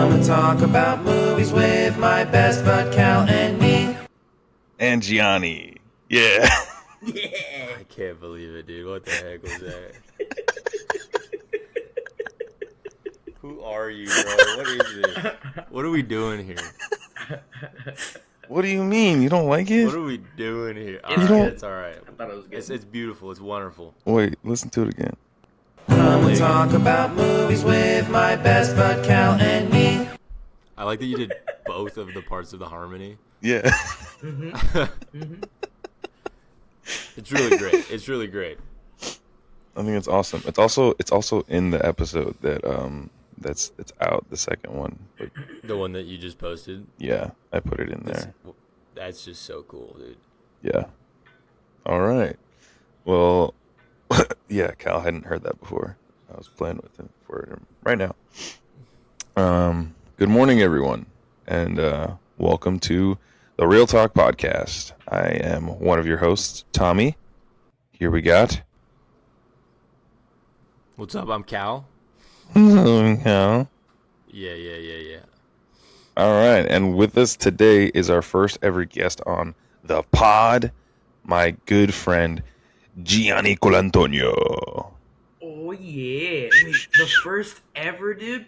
Come and talk about movies with my best bud Cal and me. And Gianni. Yeah. Yeah. I can't believe it, dude. What the heck was that? Who are you, bro? What is this? What are we doing here? What do you mean? You don't like it? What are we doing here? You don't- It's all right. I thought it was good. It's beautiful. It's wonderful. Wait, listen to it again. Come and talk about movies with my best bud Cal and me. I like that you did both of the parts of the harmony. Yeah. It's really great. It's really great. I think it's awesome. It's also in the episode that it's out, the second one. But The one that you just posted. yeah, I put it in there. That's just so cool, dude. Yeah. All right. Well, yeah, Cal hadn't heard that before. I was playing with him for it right now. Good morning, everyone, and welcome to the Real Talk Podcast. I am one of your hosts, Tommy. Here we got What's up? I'm Cal. Cal. Yeah. All right, and with us today is our first ever guest on the pod, my good friend Gianni Colantonio. Oh yeah! Wait, the first ever, dude.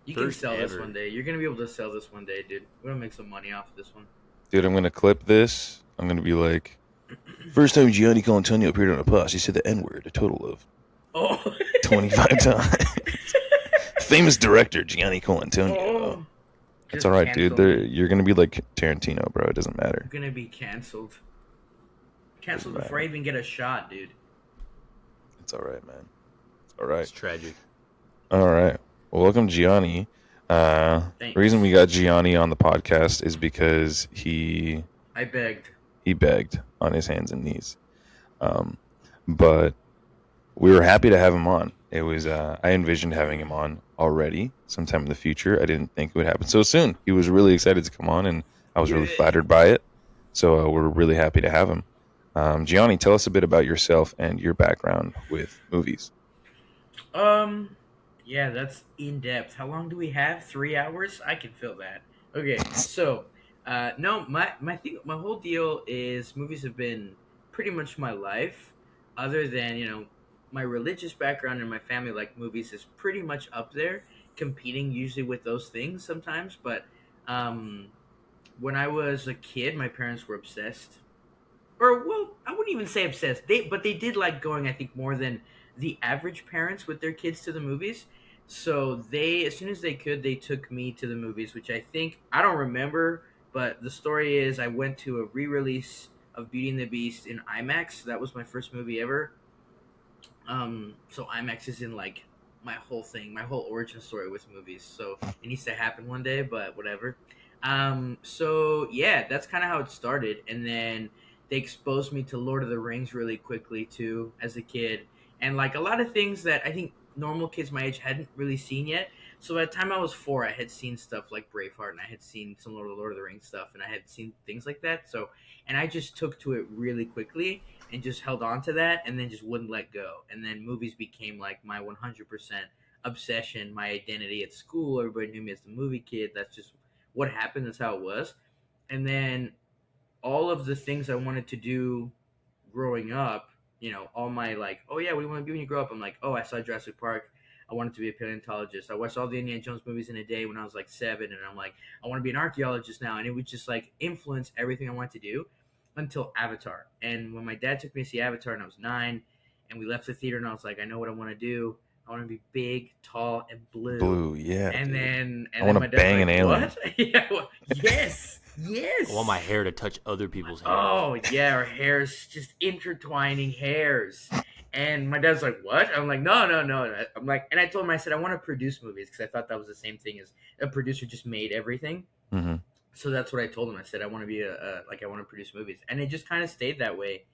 You can First sell this ever. one day. You're gonna be able to sell this one day, dude. We're gonna make some money off of this one. Dude, I'm gonna clip this. I'm gonna be like, first time Gianni Colantonio appeared on a pod, he said the N-word a total of Oh. 25 times. Famous director Gianni Colantonio. Oh. It's Just all right, dude. cancel me. You're gonna be like Tarantino, bro. It doesn't matter. You're gonna be canceled. Canceled Doesn't before I matter. even get a shot, dude. It's all right, man. It's all right. It's tragic. All right. Well, welcome, Gianni. The Thanks. reason we got Gianni on the podcast is because he I begged. begged on his hands and knees. But we were happy to have him on. It was I envisioned having him on already sometime in the future. I didn't think it would happen so soon. He was really excited to come on, and I was really Yeah. flattered by it. So we're really happy to have him. Gianni, tell us a bit about yourself and your background with movies. Yeah, that's in depth. How long do we have? 3 hours? I can feel that. Okay, so, no, my whole deal is movies have been pretty much my life. Other than my religious background and my family like movies is pretty much up there, competing usually with those things sometimes. But when I was a kid, my parents were obsessed. Or well, I wouldn't even say obsessed. But they did like going, I think, more than the average parents with their kids to the movies. So they, as soon as they could, they took me to the movies, which I don't remember, but the story is I went to a re-release of Beauty and the Beast in IMAX. That was my first movie ever. So IMAX is in like my whole thing, my whole origin story with movies. So it needs to happen one day, but whatever. So yeah, that's kind of how it started, and then they exposed me to Lord of the Rings really quickly too as a kid, and like a lot of things that I think normal kids my age hadn't really seen yet. So by the time I was 4, I had seen stuff like Braveheart, and I had seen some Lord of the Rings stuff, and I had seen things like that. So, and I just took to it really quickly and just held on to that, and then just wouldn't let go. And then movies became like my 100% obsession, my identity at school. Everybody knew me as the movie kid. That's just what happened. That's how it was. And then all of the things I wanted to do growing up, all my like, oh yeah, what do you want to be when you grow up? I'm like, oh, I saw Jurassic Park. I wanted to be a paleontologist. I watched all the Indiana Jones movies in a day when I was like 7, and I'm like, I want to be an archaeologist now. And it would just like influence everything I wanted to do until Avatar. And when my dad took me to see Avatar and I was 9, and we left the theater, and I was like, I know what I want to do. I want to be big, tall, and blue. Blue, yeah. And dude. then I wanna my dad's bang like, an alien. What? Yeah, yes. I want my hair to touch other people's hair. Oh yeah, our hair's just intertwining hairs. And my dad's like, "What?" I'm like, "No." I'm like, and I told him, I said, I want to produce movies because I thought that was the same thing as a producer just made everything. Mm-hmm. So that's what I told him. I said, I want to be I want to produce movies, and it just kind of stayed that way.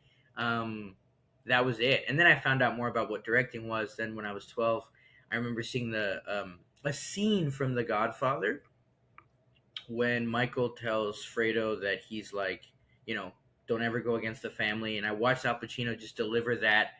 That was it. And then I found out more about what directing was. Then when I was 12, I remember seeing a scene from The Godfather when Michael tells Fredo that he's like, don't ever go against the family. And I watched Al Pacino just deliver that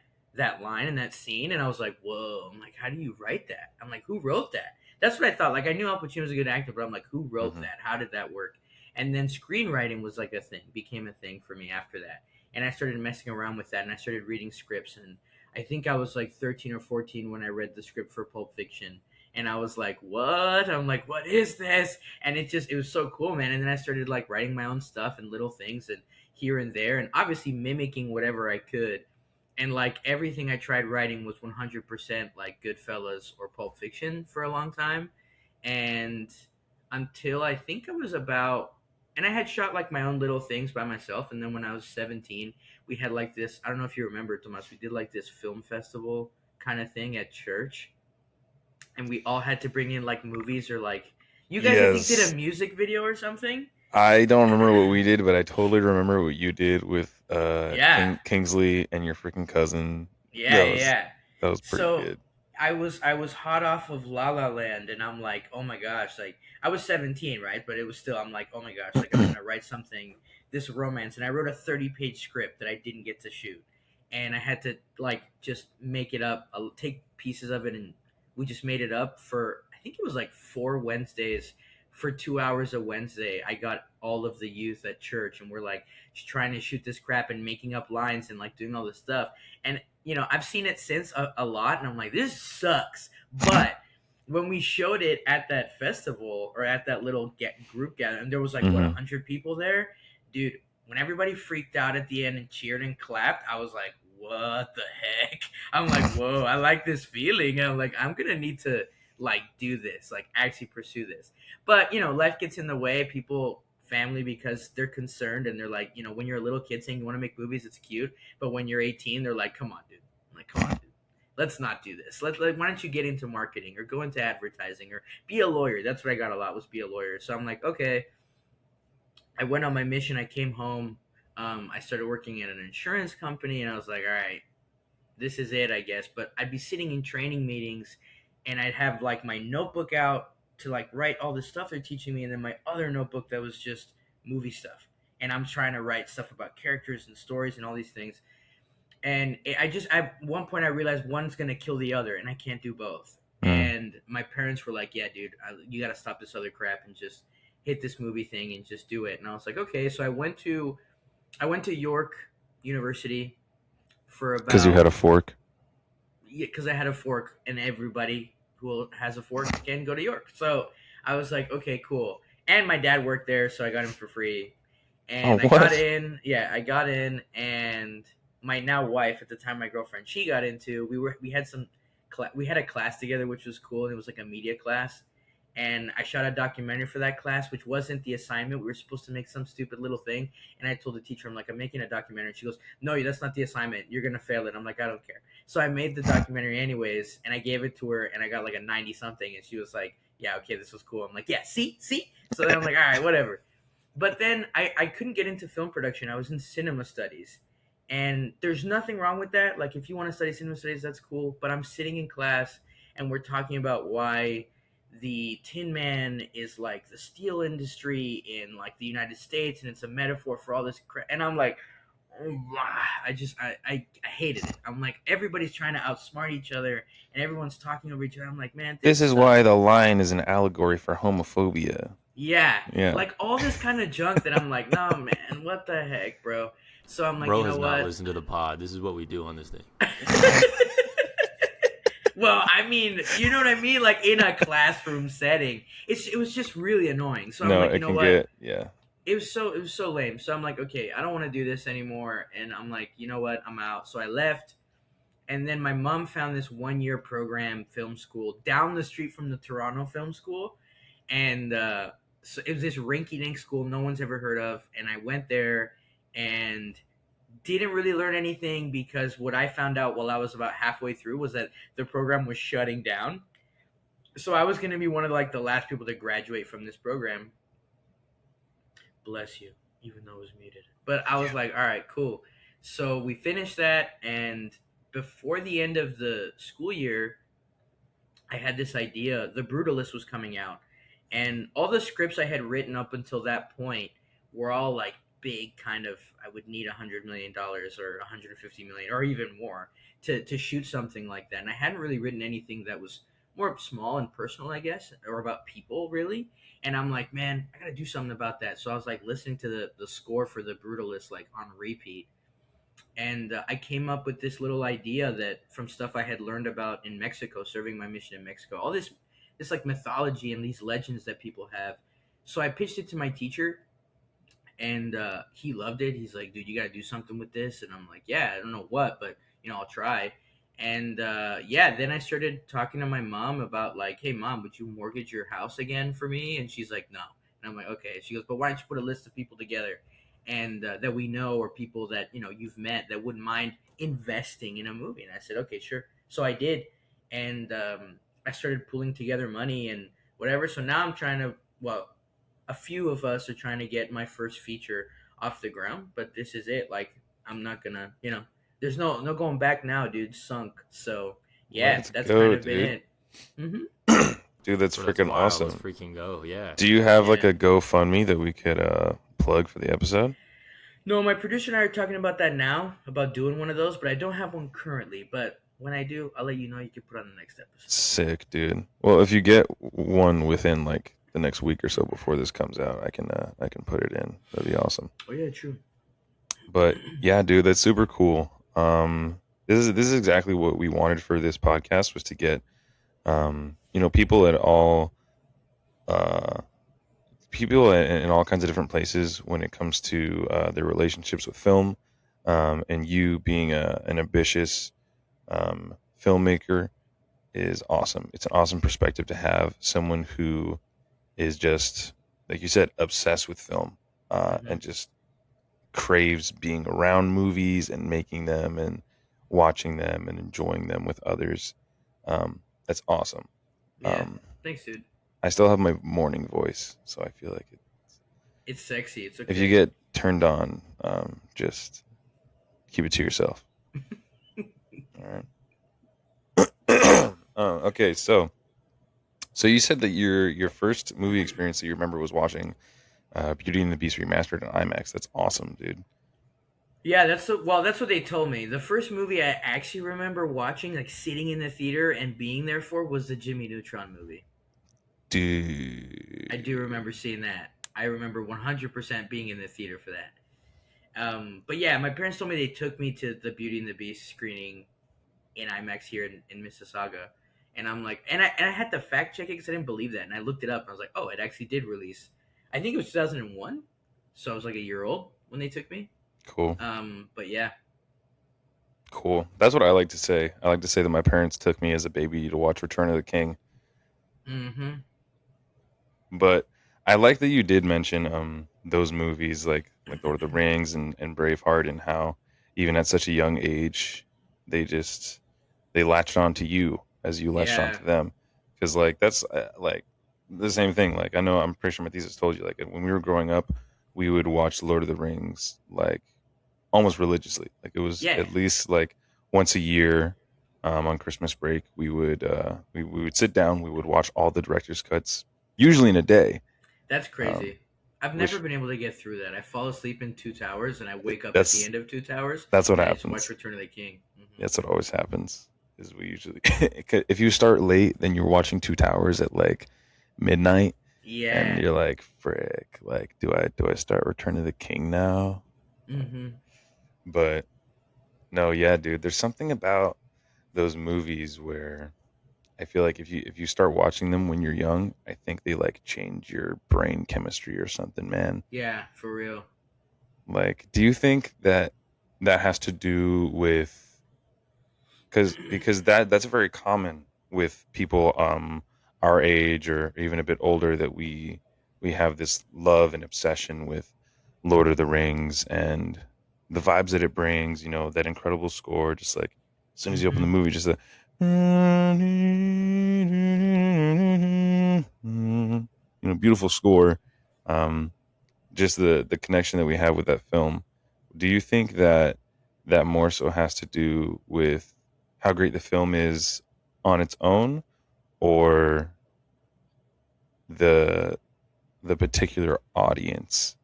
line in that scene, and I was like, whoa. I'm like, how do you write that? I'm like, who wrote that? That's what I thought. Like I knew Al Pacino was a good actor, but I'm like, who wrote Mhm. that? How did that work? And then screenwriting was like became a thing for me after that. And I started messing around with that, and I started reading scripts. And I think I was like 13 or 14 when I read the script for Pulp Fiction. And I was like, what? I'm like, what is this? And it was so cool, man. And then I started like writing my own stuff and little things and here and there, and obviously mimicking whatever I could. And like everything I tried writing was 100% like Goodfellas or Pulp Fiction for a long time. And until I think I was about, and I had shot like my own little things by myself. And then when I was 17, we had like this, I don't know if you remember, Tomas, we did like this film festival kind of thing at church. And we all had to bring in like movies or like, you guys, I think, did Yes. a music video or something. I don't remember what we did, but I totally remember what you did with Yeah. Kingsley and your freaking cousin. Yeah, That yeah, was yeah. that was pretty So good. I was hot off of La La Land, and I'm like, oh my gosh, like I was 17, right? But it was still, I'm like, oh my gosh, like I'm gonna write something, this romance, and I wrote a 30-page script that I didn't get to shoot, and I had to like just make it up, take pieces of it, and we just made it up for I think it was like 4 Wednesdays. For 2 hours a Wednesday, I got all of the youth at church, and we're like just trying to shoot this crap and making up lines and like doing all this stuff. And I've seen it since a lot, and I'm like, this sucks. But when we showed it at that festival or at that little group gathering, there was like what, Mhm. 100 people there, dude. When everybody freaked out at the end and cheered and clapped, I was like, what the heck? I'm like, whoa, I like this feeling. I'm like, I'm gonna need to like do this, like actually pursue this. But life gets in the way. People, family, because they're concerned and they're like, when you're a little kid saying you want to make movies, it's cute. But when you're 18, they're like, come on, dude. I'm like, come on, dude. Let's not do this. Why don't you get into marketing or go into advertising or be a lawyer? That's what I got a lot, was be a lawyer. So I'm like, okay. I went on my mission. I came home. I started working at an insurance company, and I was like, all right, this is it, I guess. But I'd be sitting in training meetings, and I'd have like my notebook out to like write all the stuff they're teaching me, and then my other notebook that was just movie stuff. And I'm trying to write stuff about characters and stories and all these things. And at one point I realized one's gonna kill the other, and I can't do both. Mm. And my parents were like, "Yeah, dude, you got to stop this other crap and just hit this movie thing and just do it." And I was like, "Okay." So I went to York University for Because you had about, a fork. yeah, because I had a fork, and everybody who has a fork can go to York. So I was like, okay, cool. And my dad worked there, so I got him for free. Oh, And I got what? in. Yeah, I got in, and my now wife at the time, my girlfriend, she got into. We had we had a class together, which was cool. And it was like a media class, and I shot a documentary for that class, which wasn't the assignment. We were supposed to make some stupid little thing, and I told the teacher, I'm like, I'm making a documentary. She goes, no, that's not the assignment. You're gonna fail it. I'm like, I don't care. So I made the documentary anyways, and I gave it to her, and I got like a 90 something, and she was like, yeah, okay, this was cool. I'm like, yeah, see. So then I'm like, all right, whatever. But then I couldn't get into film production. I was in cinema studies. And there's nothing wrong with that. Like, if you want to study cinema studies, that's cool. But I'm sitting in class, and we're talking about why the Tin Man is like the steel industry in like the United States, and it's a metaphor for all this crap. And I'm like, I hated it. I'm like, everybody's trying to outsmart each other, and everyone's talking over each other. I'm like, man, This this is sucks. why the lion is an allegory for homophobia. Yeah, Yeah. like all this kind of junk that I'm like, no, man, what the heck, bro? So I'm like, Bro you know has not what? listened to the pod. This is what we do on this thing. Well, I mean, you know what I mean? Like in a classroom setting, it was just really annoying. So I'm No, like, you it know can what? get, yeah. It was so lame. So I'm like, okay, I don't want to do this anymore. And I'm like, you know what? I'm out. So I left. And then my mom found this 1-year program film school down the street from the Toronto Film School. And so it was this rinky-dink school no one's ever heard of. And I went there and didn't really learn anything, because what I found out while I was about halfway through was that the program was shutting down. So I was going to be one of like the last people to graduate from this program. Bless you, even though it was muted. But I was like, all right, cool. So we finished that, and before the end of the school year, I had this idea. The Brutalist was coming out, and all the scripts I had written up until that point were all like big kind of, I would need $100 million or 150 million or even more to shoot something like that. And I hadn't really written anything that was more small and personal, I guess, or about people really. And I'm like, man, I gotta do something about that. So I was like listening to the score for the Brutalist like on repeat, and I came up with this little idea that from stuff I had learned about in Mexico, serving my mission in Mexico, all this like mythology and these legends that people have. So I pitched it to my teacher, and he loved it. He's like, "Dude, you got to do something with this," and I'm like, "Yeah, I don't know what, but I'll try." And yeah, then I started talking to my mom about like, "Hey, mom, would you mortgage your house again for me?" And she's like, "No." And I'm like, "Okay." She goes, "But why don't you put a list of people together, and that we know, or people that you've met that wouldn't mind investing in a movie?" And I said, "Okay, sure." So I did, and I started pulling together money and whatever. So now I'm trying to, well, a few of us are trying to get my first feature off the ground, but this is it. Like, I'm not gonna, there's no going back now, dude. Sunk. So yeah, Let's that's kind go, of been dude. it. Hmm. Dude, that's Bro, that's freaking wild. Let's awesome. freaking go. Yeah. Do you have like Yeah. a GoFundMe that we could plug for the episode? No, my producer and I are talking about that now, about doing one of those, but I don't have one currently. But when I do, I'll let you know. You can put on the next episode. Sick, dude. Well, if you get one within like the next week or so before this comes out, I can put it in. That'd be awesome. Oh yeah, true. But yeah, dude, that's super cool. This is exactly what we wanted for this podcast, was to get people at all uh people in all kinds of different places when it comes to their relationships with film, and you being an ambitious filmmaker is awesome. It's an awesome perspective to have, someone who is just, like you said, obsessed with film, Hmm. and just craves being around movies and making them and watching them and enjoying them with others. That's awesome. Yeah. Um, Thanks, dude. I still have my morning voice, so I feel like It's sexy. It's if you okay. get turned on, just keep it to yourself. All right. Okay, so you said that your first movie experience that you remember was watching Beauty and the Beast remastered in IMAX. That's awesome, dude. Yeah, that's what they told me. The first movie I actually remember watching, like sitting in the theater and being there for, was the Jimmy Neutron movie. I do Dude, remember seeing that. I remember 100% being in the theater for that. But yeah, my parents told me they took me to the Beauty and the Beast screening in IMAX here in Mississauga, and I'm like, and I had to fact check it because I didn't believe that, and I looked it up, and I was like, oh, it actually did release. I think it was 2001, so I was like a year old when they took me. cool. But yeah. Cool. That's what I like to say. I like to say that my parents took me as a baby to watch Return of the King. Mm-hmm. But I like that you did mention those movies like Lord of the Rings and Braveheart, and how even at such a young age they just they latched on to you as you latched on Yeah, to them. Because like that's like the same thing. Like I know, I'm pretty sure Matthias told you, like when we were growing up, we would watch Lord of the Rings like almost religiously. Like it was yeah, at least like once a year, on Christmas break. We would sit down. We would watch all the director's cuts, usually in a day. that's Um, crazy. I've never which been able to get through that. I fall asleep in Two Towers and I wake up at the that's end of Two Towers that's what and I just watch happens. Return of the King. Hmm. That's what always happens. Is we usually if you start late, then you're watching Two Towers at like midnight, and Yeah. you're like, frick, like do I start Return of the King now? Hmm. But no, yeah, dude. There's something about those movies where I feel like if you start watching them when you're young, I think they like change your brain chemistry or something, man. Yeah, for real. Like, do you think that that has to do with, because that's very common with people our age or even a bit older, that we have this love and obsession with Lord of the Rings and the vibes that it brings, that incredible score, just like as soon as you open the Hmm. movie, just the beautiful score. Um, just the connection that we have with that film. Do you think that that more so has to do with how great the film is on its own, or the the particular audience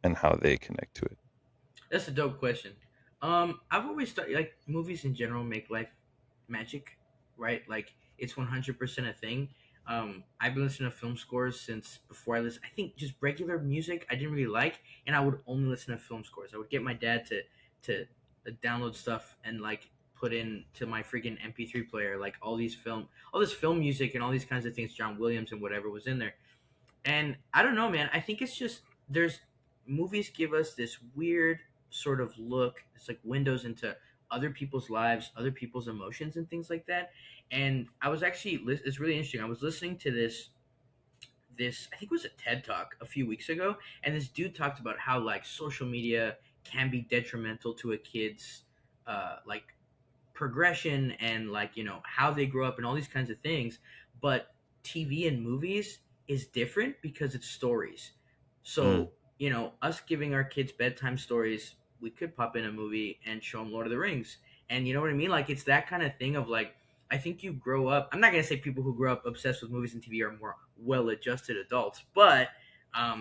and how they connect to it? That's a dope question. I've always thought like movies in general make life magic, right? Like It's 100% a thing. I've been listening to film scores since before I listen. I think just regular music I didn't really like, and I would only listen to film scores. I would get my dad to download stuff and like put in to my freaking MP3 player like all this film music and all these kinds of things. John Williams and whatever was in there. And I don't know, man. I think it's just there's movies give us this weird sort of look. It's like windows into other people's lives, other people's emotions, and things like that. And I was actually it's really interesting. I was listening to this I think it was a TED talk a few weeks ago, and this dude talked about how like social media can be detrimental to a kid's like progression and like how they grow up and all these kinds of things, but TV and movies is different because it's stories. Mm. So us giving our kids bedtime stories, we could pop in a movie and show them Lord of the Rings, and you know what I mean, like it's that kind of thing of like I think you grow up. I'm not gonna say people who grow up obsessed with movies and TV are more well-adjusted adults, but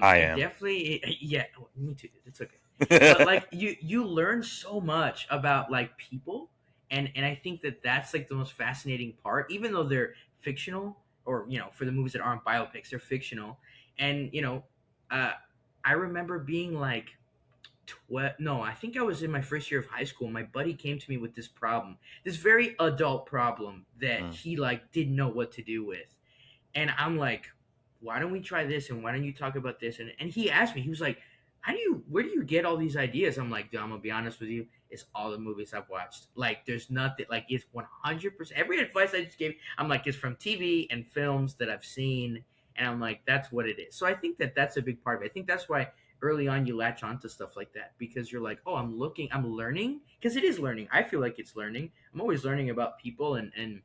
I it am. definitely yeah, me too. It's okay, but like you learn so much about like people, and I think that that's like the most fascinating part, even though they're fictional, or for the movies that aren't biopics, they're fictional. And uh, I remember being like 12. No, I think I was in my first year of high school. My buddy came to me with this problem, this very adult problem that Mm. he like didn't know what to do with. And I'm like, why don't we try this? And why don't you talk about this? And he asked me, he was like, where do you get all these ideas? I'm like, dude, I'm gonna be honest with you. It's all the movies I've watched. Like, there's nothing, like, it's 100%. Every advice I just gave, I'm like, it's from TV and films that I've seen. And I'm like, that's what it is. So I think that that's a big part of it. I think that's why early on you latch onto stuff like that, because you're like, oh, I'm learning. Because it is learning. I feel like it's learning. I'm always learning about people and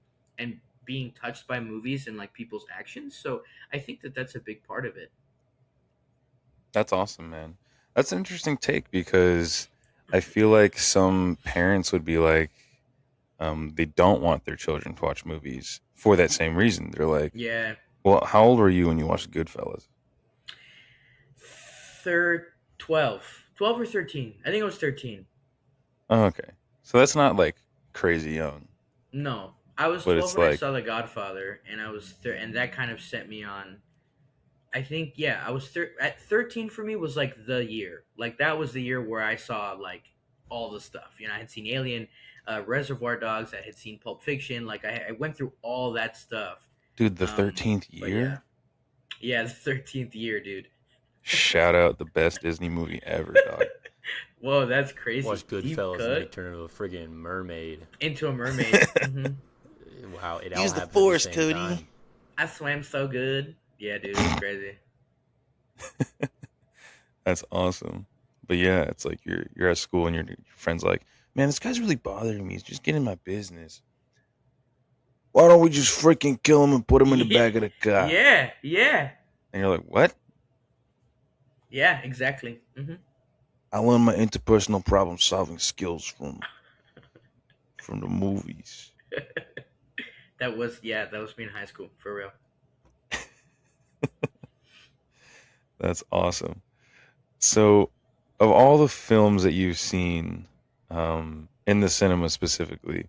being touched by movies and like people's actions. So I think that that's a big part of it. That's awesome, man. That's an interesting take because I feel like some parents would be like, they don't want their children to watch movies for that same reason. They're like, Yeah. well, how old were you when you watched Goodfellas? Third 12 or 13. I think it was 13. Oh, okay. So that's not like crazy young, No, I was but 12 it's when I like, saw The Godfather, and and that kind of set me on. I think yeah, I was at 13 for me was like the year. Like that was the year where I saw like all the stuff. I had seen Alien, Reservoir Dogs. I had seen Pulp Fiction. Like I went through all that stuff. dude, the 13th But yeah, year? yeah, the 13th year, dude. Shout out the best Disney movie ever, dog. Whoa, that's crazy. Watch Deep Goodfellas and then he cut turned into a friggin' mermaid. into a mermaid. Wow, it all Use the happened force, at the same Cody. time. I swam so good. Yeah, dude, it's crazy. That's awesome. But yeah, it's like you're at school and your friend's like, man, this guy's really bothering me. He's just getting in my business. Why don't we just freaking kill him and put him in the Yeah, back of the car? yeah, And you're like, what? yeah, exactly. I learned my interpersonal problem solving skills from the movies. That was me in high school for real. That's awesome. So, of all the films that you've seen, in the cinema specifically,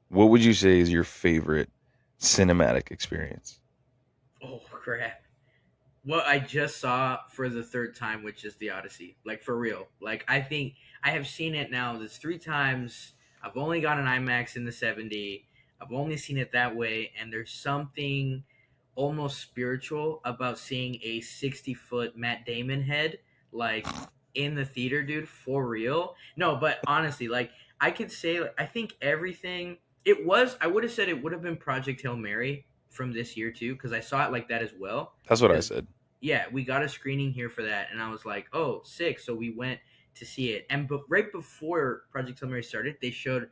what would you say is your favorite cinematic experience? Oh crap! What I just saw for the third time, which is the Odyssey. Like for real. Like I think I have seen it now. This 3 times. I've only got an IMAX in the 70. I've only seen it that way, and there's something almost spiritual about seeing a 60-foot Matt Damon head like in the theater, dude. For real. No, but honestly, like I could say, like, I think everything. It was. I would have said it would have been Project Hail Mary from this year too, because I saw it like that as well. That's what I Because said. yeah, we got a screening here for that, and I was like, oh, sick. So we went to see it, and right before Project Hail Mary started, they showed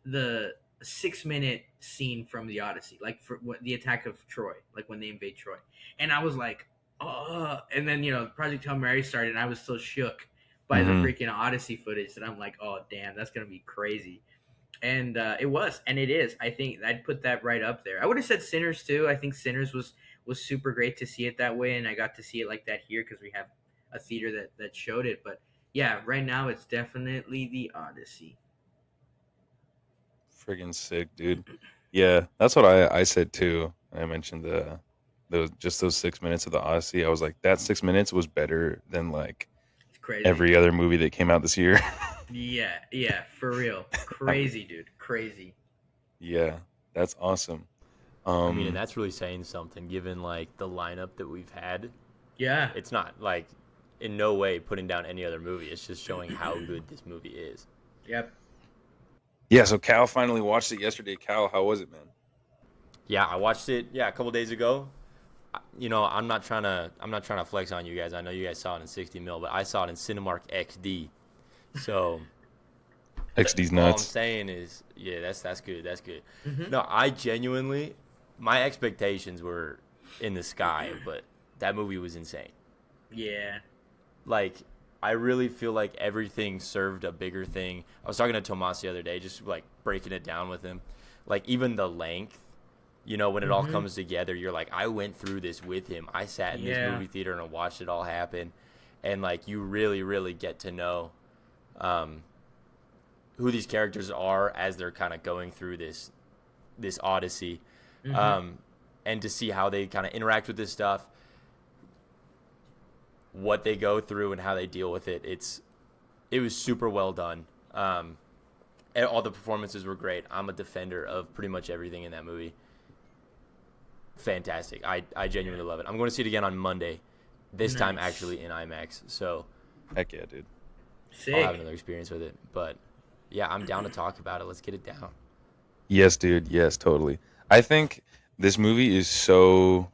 the 6-minute scene from the Odyssey, like for the attack of Troy, like when they invade Troy, and I was like, oh, and then Project Hail Mary started, and I was still shook by the Hmm. freaking Odyssey footage, and I'm like, oh damn, that's gonna be crazy. And it was, and it is. I think I'd put that right up there. I would have said Sinners too. I think Sinners was super great to see it that way, and I got to see it like that here because we have a theater that showed it. But yeah, right now it's definitely the Odyssey. Friggin' sick, dude. Yeah, that's what I said too. I mentioned those 6 minutes of the Odyssey. I was like, that 6 minutes was better than like It's crazy. every other movie that came out this year. Yeah, yeah, for real. I mean, Crazy, dude. Crazy. yeah, that's awesome. I mean, and Um, that's really saying something given like the lineup that we've had. Yeah. It's not like in no way putting down any other movie. It's just showing how good this movie is. Yep. yeah, so Cal finally watched it yesterday. Cal, how was it, man? Yeah, I watched it. Yeah, a couple days ago. You know, I'm not trying to flex on you guys. I know you guys saw it in 60 mil, but I saw it in Cinemark XD. So XD's all I'm nuts. saying is, yeah, that's good. That's good. Mm-hmm. No, I genuinely, my expectations were in the sky, but that movie was insane. Yeah. Like, I really feel like everything served a bigger thing. I was talking to Tomas the other day, just like breaking it down with him. Like, even the length, you know, when it all Mm-hmm. comes together, you're like, I went through this with him. I sat in this Yeah. movie theater and watched it all happen. And, like, you really, really get to know um, who these characters are as they're kind of going through this odyssey, Mm-hmm. um, and to see how they kind of interact with this stuff, what they go through, and how they deal with it. It was super well done. And all the performances were great. I'm a defender of pretty much everything in that movie. Fantastic. I genuinely love it. I'm going to see it again on Monday. This time Nice. actually in IMAX. So Heck yeah, dude. I'll have Sick. another experience with it. But yeah, I'm down to talk about it. Let's get it down. Yes, dude. Yes, totally. I think this movie is so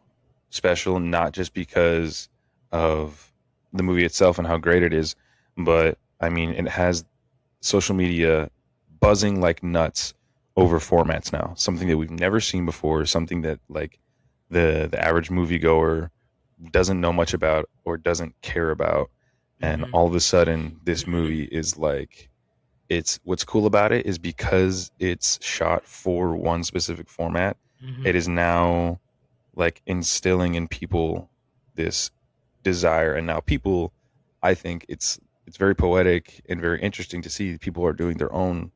special, not just because of the movie itself and how great it is, but I mean, it has social media buzzing like nuts over formats now. Something that we've never seen before, something that like the average moviegoer doesn't know much about or doesn't care about. And Mm-hmm. all of a sudden this movie is like it's what's cool about it is because it's shot for one specific format, Mm-hmm. it is now like instilling in people this desire. And now people, I think it's very poetic and very interesting to see people are doing their own,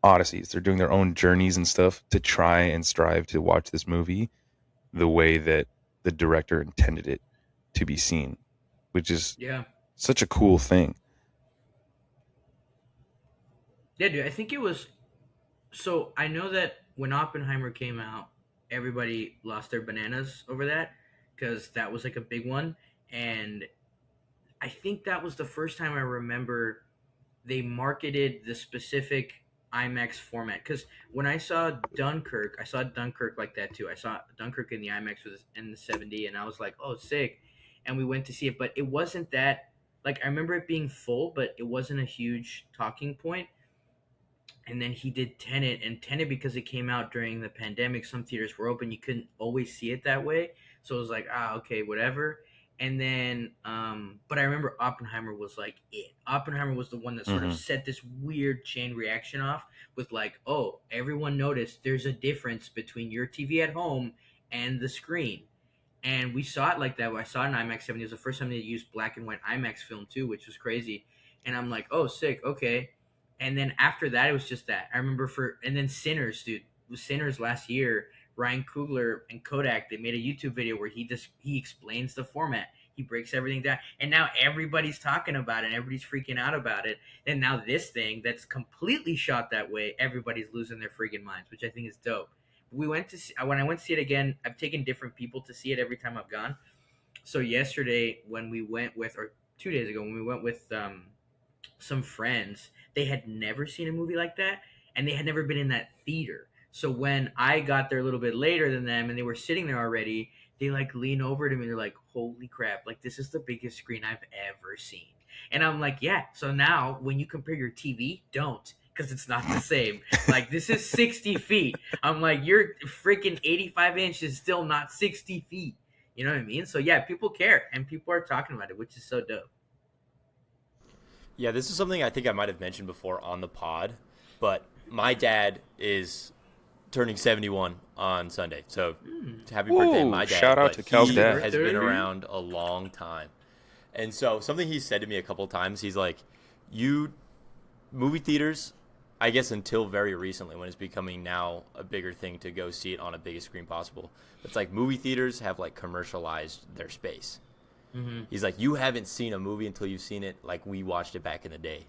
odysseys. They're doing their own journeys and stuff to try and strive to watch this movie the way that the director intended it to be seen, which is Yeah. such a cool thing. Yeah, dude. I think it was. So I know that when Oppenheimer came out, everybody lost their bananas over that because that was like a big one, and I think that was the first time I remember they marketed the specific IMAX format. Because when I saw Dunkirk like that too. I saw Dunkirk in the IMAX was in the 70, and I was like, "Oh, sick!" And we went to see it, but it wasn't that. Like I remember it being full, but it wasn't a huge talking point. And then he did Tenet, and Tenet, because it came out during the pandemic, some theaters were open, you couldn't always see it that way, so it was like, okay, whatever. And then but I remember Oppenheimer was like it. Oppenheimer was the one that sort of Hmm. set this weird chain reaction off with like, oh, everyone noticed there's a difference between your TV at home and the screen. And we saw it like that. I saw it in IMAX 70. It was the first time they used black and white IMAX film too, which was crazy. And I'm like, oh, sick, okay. And then after that, it was just that. I remember and then Sinners, dude. It was Sinners last year. Ryan Coogler and Kodak, they made a YouTube video where he explains the format. He breaks everything down, and now everybody's talking about it. And everybody's freaking out about it. And now this thing that's completely shot that way, everybody's losing their freaking minds, which I think is dope. When I went to see it again, I've taken different people to see it every time I've gone. So yesterday when we went with, or 2 days ago when we went with some friends, they had never seen a movie like that, and they had never been in that theater. So when I got there a little bit later than them, and they were sitting there already, they like lean over to me. They're like, "Holy crap! Like this is the biggest screen I've ever seen." And I'm like, "Yeah." So now when you compare your TV, don't, because it's not the same. Like this is 60 feet. I'm like, your freaking 85 inch is still not 60 feet. You know what I mean? So yeah, people care, and people are talking about it, which is so dope. Yeah, this is something I think I might have mentioned before on the pod, but my dad is turning 71 on Sunday. So happy birthday, Ooh, my dad. shout out But to Cal's he dad. has been Birthday. around a long time. And so something he said to me a couple of times, he's like, you movie theaters I guess until very recently, when it's becoming now a bigger thing to go see it on a biggest screen possible. It's like movie theaters have like commercialized their space. Mm-hmm. He's like, you haven't seen a movie until you've seen it like we watched it back in the day.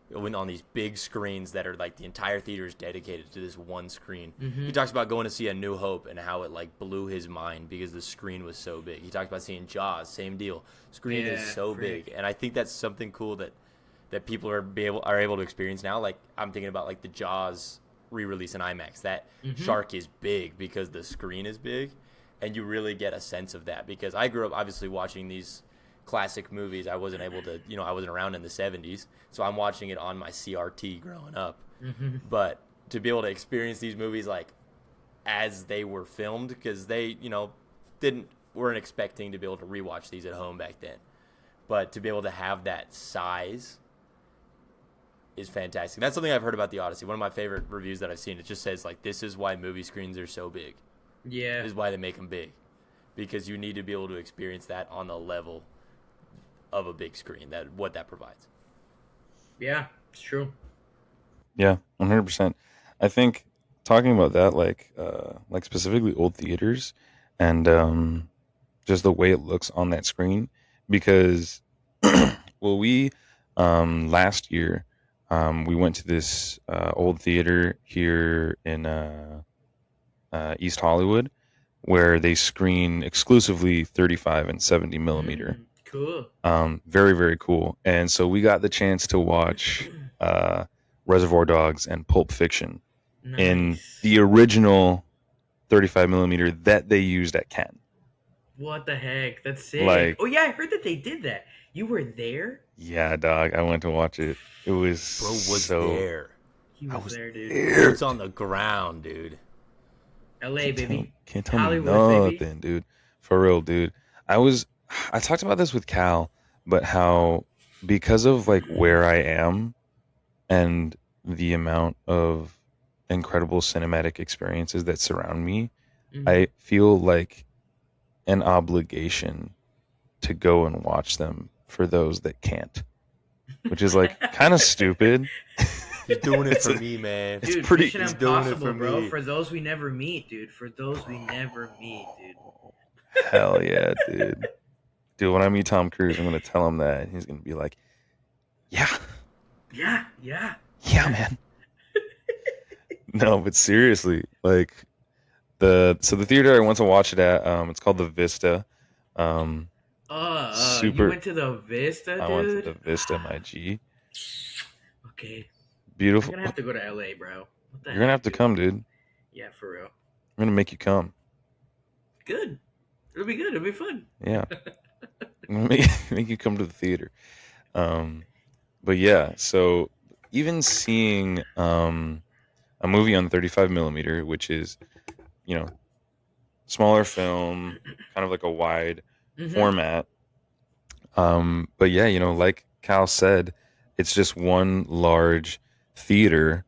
When on these big screens that are like the entire theater is dedicated to this one screen. Mm-hmm. He talks about going to see A New Hope and how it like blew his mind because the screen was so big. He talks about seeing Jaws, same deal. Screen is so big, and I think that's something cool that people are able to experience now. Like I'm thinking about like the Jaws re-release in IMAX. That shark is big because the screen is big, and you really get a sense of that. Because I grew up obviously watching these classic movies. I wasn't able to, I wasn't around in the 70s, so I'm watching it on my CRT growing up. Mm-hmm. But to be able to experience these movies like as they were filmed, because they, weren't expecting to be able to rewatch these at home back then. But to be able to have that size is fantastic. That's something I've heard about The Odyssey. One of my favorite reviews that I've seen, it just says like, this is why movie screens are so big. Yeah. This is why they make them big. Because you need to be able to experience that on the level of a big screen, what that provides. Yeah, it's true. Yeah, 100%. I think talking about that, like specifically old theaters, and just the way it looks on that screen, because well, we last year we went to this old theater here in East Hollywood, where they screen exclusively 35 and 70 millimeter. Cool. Very, very cool. And so we got the chance to watch Reservoir Dogs and Pulp Fiction in the original 35 millimeter that they used at Cannes. What the heck? That's sick. Like, oh yeah, I heard that they did that. You were there? Yeah, dog. I went to watch it. It was Bro was so... there. He was there, dude. It's on the ground, dude. LA, baby. Can't tell Hollywood, me nothing, baby. dude. For real, dude. I talked about this with Cal, but how because of like where I am and the amount of incredible cinematic experiences that surround me, I feel like an obligation to go and watch them for those that can't, which is like kind of stupid. He's doing it for me, man. Dude, It's pretty. Mission He's doing it Impossible, for bro. me. For those we never meet, dude. For those we never meet, dude. Hell yeah, dude. Dude, when I meet Tom Cruise, I'm gonna tell him that. He's gonna be like, "Yeah, Yeah. man." No, but seriously, like the theater I went to watch it at, it's called the Vista. You went to the Vista, dude? I went to the Vista, my G. Okay. Beautiful. You're gonna have to go to LA, bro. What the You're gonna have to come, dude. Yeah, for real. I'm gonna make you come. Good. It'll be good. It'll be fun. Yeah. I'm gonna make you come to the theater. But yeah, so even seeing a movie on 35 millimeter, which is, smaller film, kind of like a wide format. But yeah, like Cal said, it's just one large theater.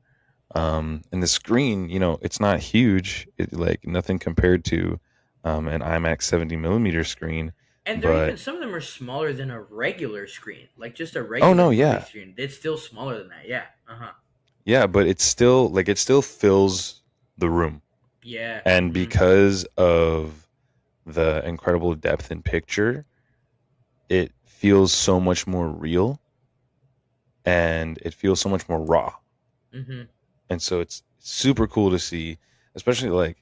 And the screen, it's not huge. It like nothing compared to an IMAX 70 millimeter screen. And some of them are smaller than a regular screen, like just a regular movie screen. It's still smaller than that. Yeah. Yeah, but it still fills the room. Yeah. And because of the incredible depth in picture, it feels so much more real, and it feels so much more raw. And so it's super cool to see, especially like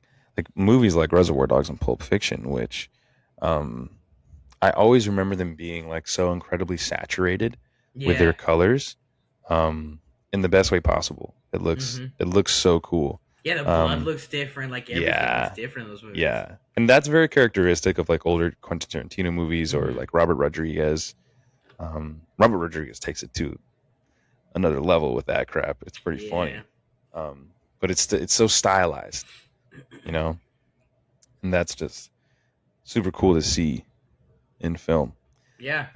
movies like Reservoir Dogs and Pulp Fiction, which I always remember them being like so incredibly saturated with their colors, in the best way possible. It looks so cool. Yeah, the blood looks different. Like everything is different in those movies. Yeah, and that's very characteristic of like older Quentin Tarantino movies or like Robert Rodriguez. Robert Rodriguez takes it to another level with that crap. It's pretty funny. But it's so stylized, and that's just super cool to see in film. Yeah.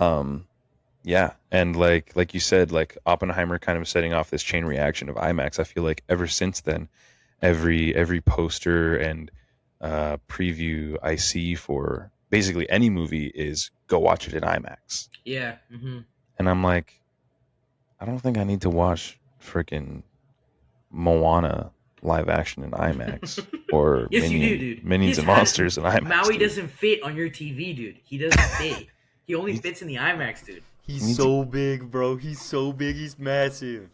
Yeah, and like you said, like Oppenheimer kind of setting off this chain reaction of IMAX. I feel like ever since then, every poster and preview I see for basically any movie is go watch it in IMAX. Yeah. And I'm like, I don't think I need to watch freaking Moana live action in IMAX or Yes, you do, dude. Minions His and hat- Monsters in IMAX. Maui dude. doesn't fit on your TV, dude. He doesn't fit. He only fits in the IMAX, dude. He's so big, bro. He's so big. He's massive.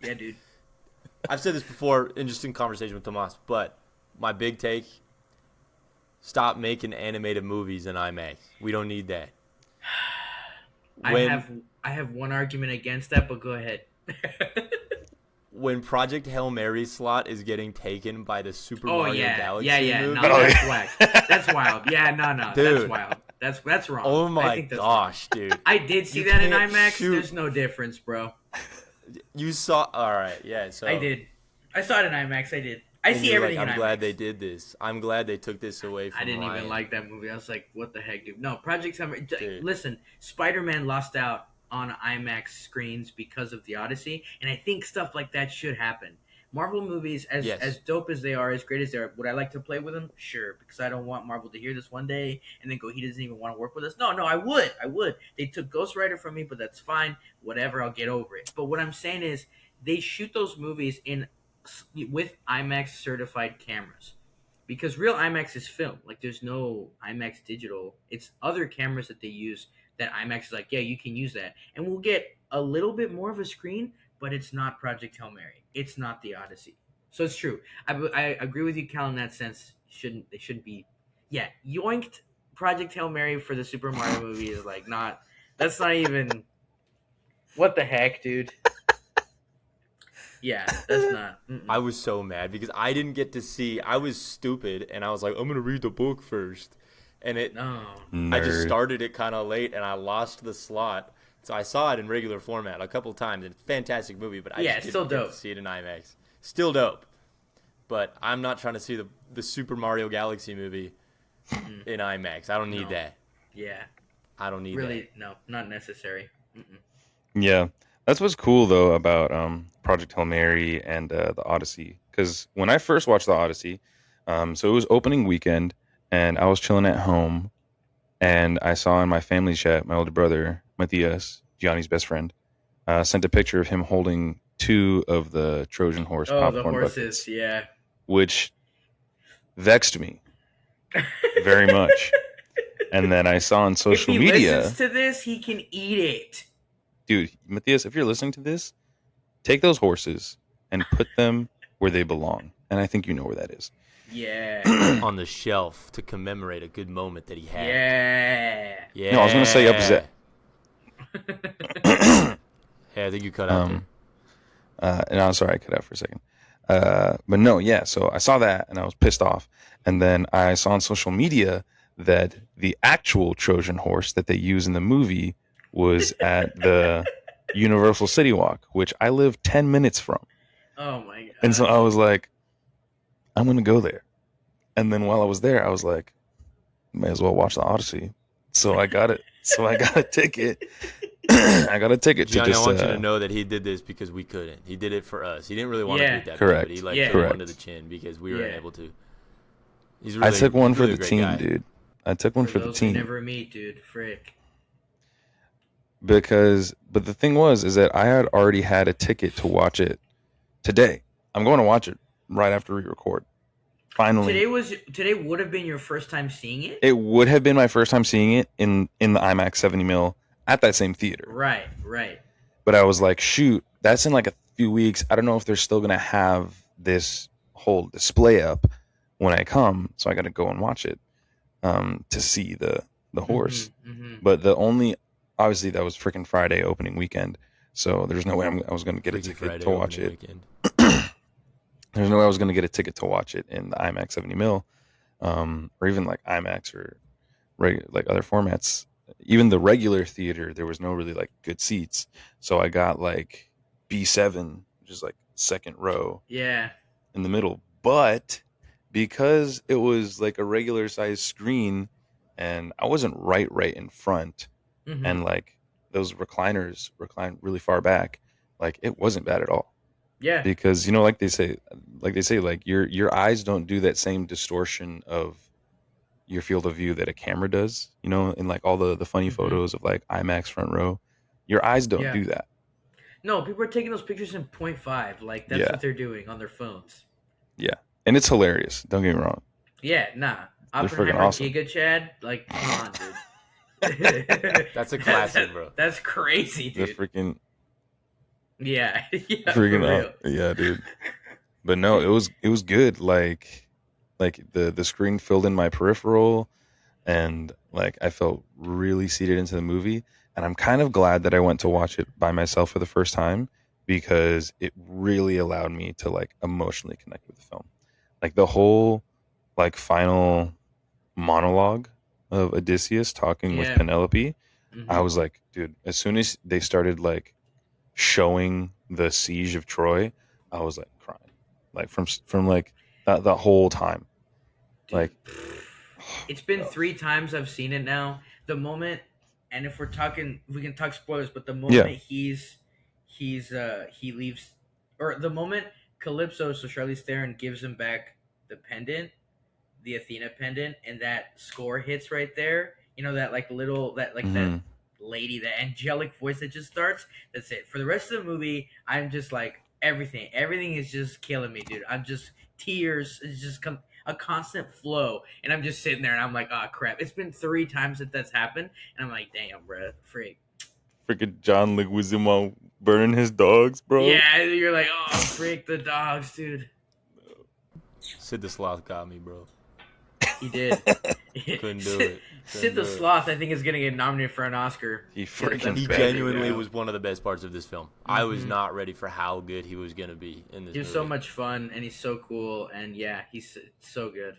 Yeah, dude. I've said this before, interesting conversation with Tomas, but my big take, stop making animated movies in IMAX. We don't need that. I have one argument against that, but go ahead. When Project Hail Mary slot is getting taken by the Super Mario Galaxy movie. No, that's whack. That's wild. Yeah, no, Dude. that's wild. That's wrong. Oh I my think that's gosh, wrong. dude. I did see You that in can't IMAX. shoot. There's no difference, bro. You saw, all right, yeah. So I did. I saw it in IMAX. I did. I and see you're everything like, in I'm IMAX. glad they did this. I'm glad they took this away from I didn't Ryan. even like that movie. I was like, what the heck, dude? No, Project Summer. Dude. Listen, Spider-Man lost out on IMAX screens because of the Odyssey, and I think stuff like that should happen. Marvel movies, as dope as they are, as great as they are, would I like to play with them? Sure, because I don't want Marvel to hear this one day and then go, he doesn't even want to work with us. No, I would. They took Ghost Rider from me, but that's fine. Whatever, I'll get over it. But what I'm saying is, they shoot those movies with IMAX certified cameras. Because real IMAX is film. Like, there's no IMAX digital. It's other cameras that they use that IMAX is like, yeah, you can use that. And we'll get a little bit more of a screen, but it's not Project Hail Mary. It's not the Odyssey. So it's true. I agree with you, Cal, in that sense. They shouldn't be. Yeah, yoinked Project Hail Mary for the Super Mario movie is like not. That's not even. What the heck, dude? Yeah, that's not. I was so mad because I didn't get to see. I was stupid, and I was like, I'm gonna read the book first, and No. I just started it kind of late, and I lost the slot. So I saw it in regular format a couple times. It's a fantastic movie, but I just still didn't get dope. to see it in IMAX. Still dope, but I'm not trying to see the Super Mario Galaxy movie in IMAX. I don't need that. Yeah. I don't need Really, that. no, not necessary. Yeah, that's what's cool though about Project Hail Mary and the Odyssey. Because when I first watched the Odyssey, so it was opening weekend, and I was chilling at home, and I saw in my family chat my older brother Matthias, Gianni's best friend, sent a picture of him holding 2 of the Trojan horse Oh, the popcorn horses, buckets, yeah. which vexed me very much. And then I saw on social if he media, listens to this, he can eat it. dude, Matthias, if you're listening to this, take those horses and put them where they belong. And I think you know where that is. Yeah. On the shelf to commemorate a good moment that he had. Yeah. Yeah. No, I was gonna say upset. Hey, I think you cut out there. And I'm sorry, I cut out for a second. But no, yeah. So I saw that and I was pissed off. And then I saw on social media that the actual Trojan horse that they use in the movie was at the Universal City Walk, which I live 10 minutes from. Oh my god. And so I was like, I'm going to go there. And then while I was there, I was like, may as well watch the Odyssey. So I got it. So I got a ticket. I got a ticket Johnny, to just. I want you to know that he did this because we couldn't. He did it for us. He didn't really want to beat that Correct. Big, but he took Correct. one to the chin because we were unable to. He's I took one for really the a great team, guy. dude. I took one for the those team. we never meet, dude. Frick. But the thing is that I had already had a ticket to watch it today. I'm going to watch it right after we record. Finally. Today would have been your first time seeing it? It would have been my first time seeing it in the IMAX 70 mil at that same theater. Right. But I was like, shoot, that's in like a few weeks. I don't know if they're still going to have this whole display up when I come. So I got to go and watch it to see the horse. Mm-hmm. But obviously that was freaking Friday opening weekend. So there's no way I was going to get a ticket to watch it. There's no way I was going to get a ticket to watch it in the IMAX 70 mil, or even like IMAX or like other formats. Even the regular theater, there was no really like good seats. So I got like B7, which is like second row. Yeah. In the middle. But because it was like a regular size screen and I wasn't right in front, and like those recliners recline really far back, like it wasn't bad at all. Yeah. Because like they say your eyes don't do that same distortion of your field of view that a camera does, in like all the funny photos of like IMAX front row. Your eyes don't do that. No, people are taking those pictures in .5. Like that's Yeah, what they're doing on their phones. yeah, and it's hilarious. Don't get me wrong; Yeah, nah. they're freaking Oppenheimer awesome. Giga Chad, like, come on, dude. That's a classic, bro. That's crazy, They're dude. freaking Yeah, yeah, for freaking real. yeah, dude. But no, it was good. Like the screen filled in my peripheral, and like I felt really seated into the movie. And I'm kind of glad that I went to watch it by myself for the first time because it really allowed me to like emotionally connect with the film. Like the whole like final monologue of Odysseus talking with Yeah. Penelope, I Hmm. was like, dude, as soon as they started like showing the siege of Troy, I was like crying. Like from like that whole time. Dude. Like It's been bro. 3 times I've seen it now. The moment, and if we're talking, we can talk spoilers. But the Yeah. moment he leaves, or the moment Calypso, so Charlize Theron gives him back the pendant, the Athena pendant, and that score hits right there. You know that like little that Hmm. lady, that angelic voice that just starts. That's it. For the rest of the movie, I'm just like everything is just killing me, dude. I'm just tears. It's just a constant flow, and I'm just sitting there, and I'm like, oh crap! It's been 3 times that that's happened, and I'm like, damn, bro, freak. Freaking John Leguizamo burning his dogs, bro. Yeah, you're like, oh freak the dogs, dude. Sid the Sloth got me, bro. He did. Couldn't do Sid, it. Sid Couldn't the do it. Sloth, I think, is gonna get nominated for an Oscar. He Getting freaking Best He better, Director. genuinely yeah. was one of the best parts of this film. I was Hmm. not ready for how good he was gonna be in this He was movie. so much fun, and he's so cool, and yeah, he's so good.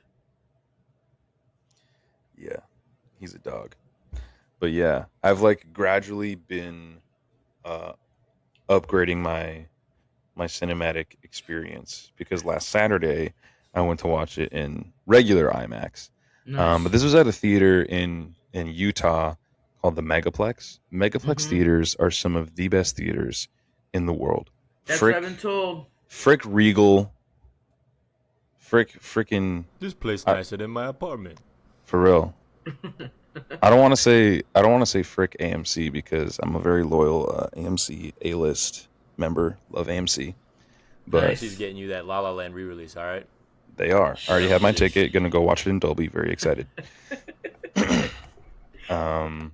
Yeah. He's a dog. But yeah, I've like gradually been uh upgrading my cinematic experience because last Saturday I went to watch it in regular IMAX. But Nice. this was at a theater in Utah called the Megaplex. Megaplex Hmm. theaters are some of the best theaters in the world. That's what I've Frick, been told. Frick Regal, frickin' This place I, nicer than my apartment. for real. I don't want to say Frick AMC because I'm a very loyal AMC A list member. Love AMC, but AMC's Nice. getting you that La La Land re-release, all right? they are. I already have my ticket. Gonna go watch it in Dolby. Very excited. um,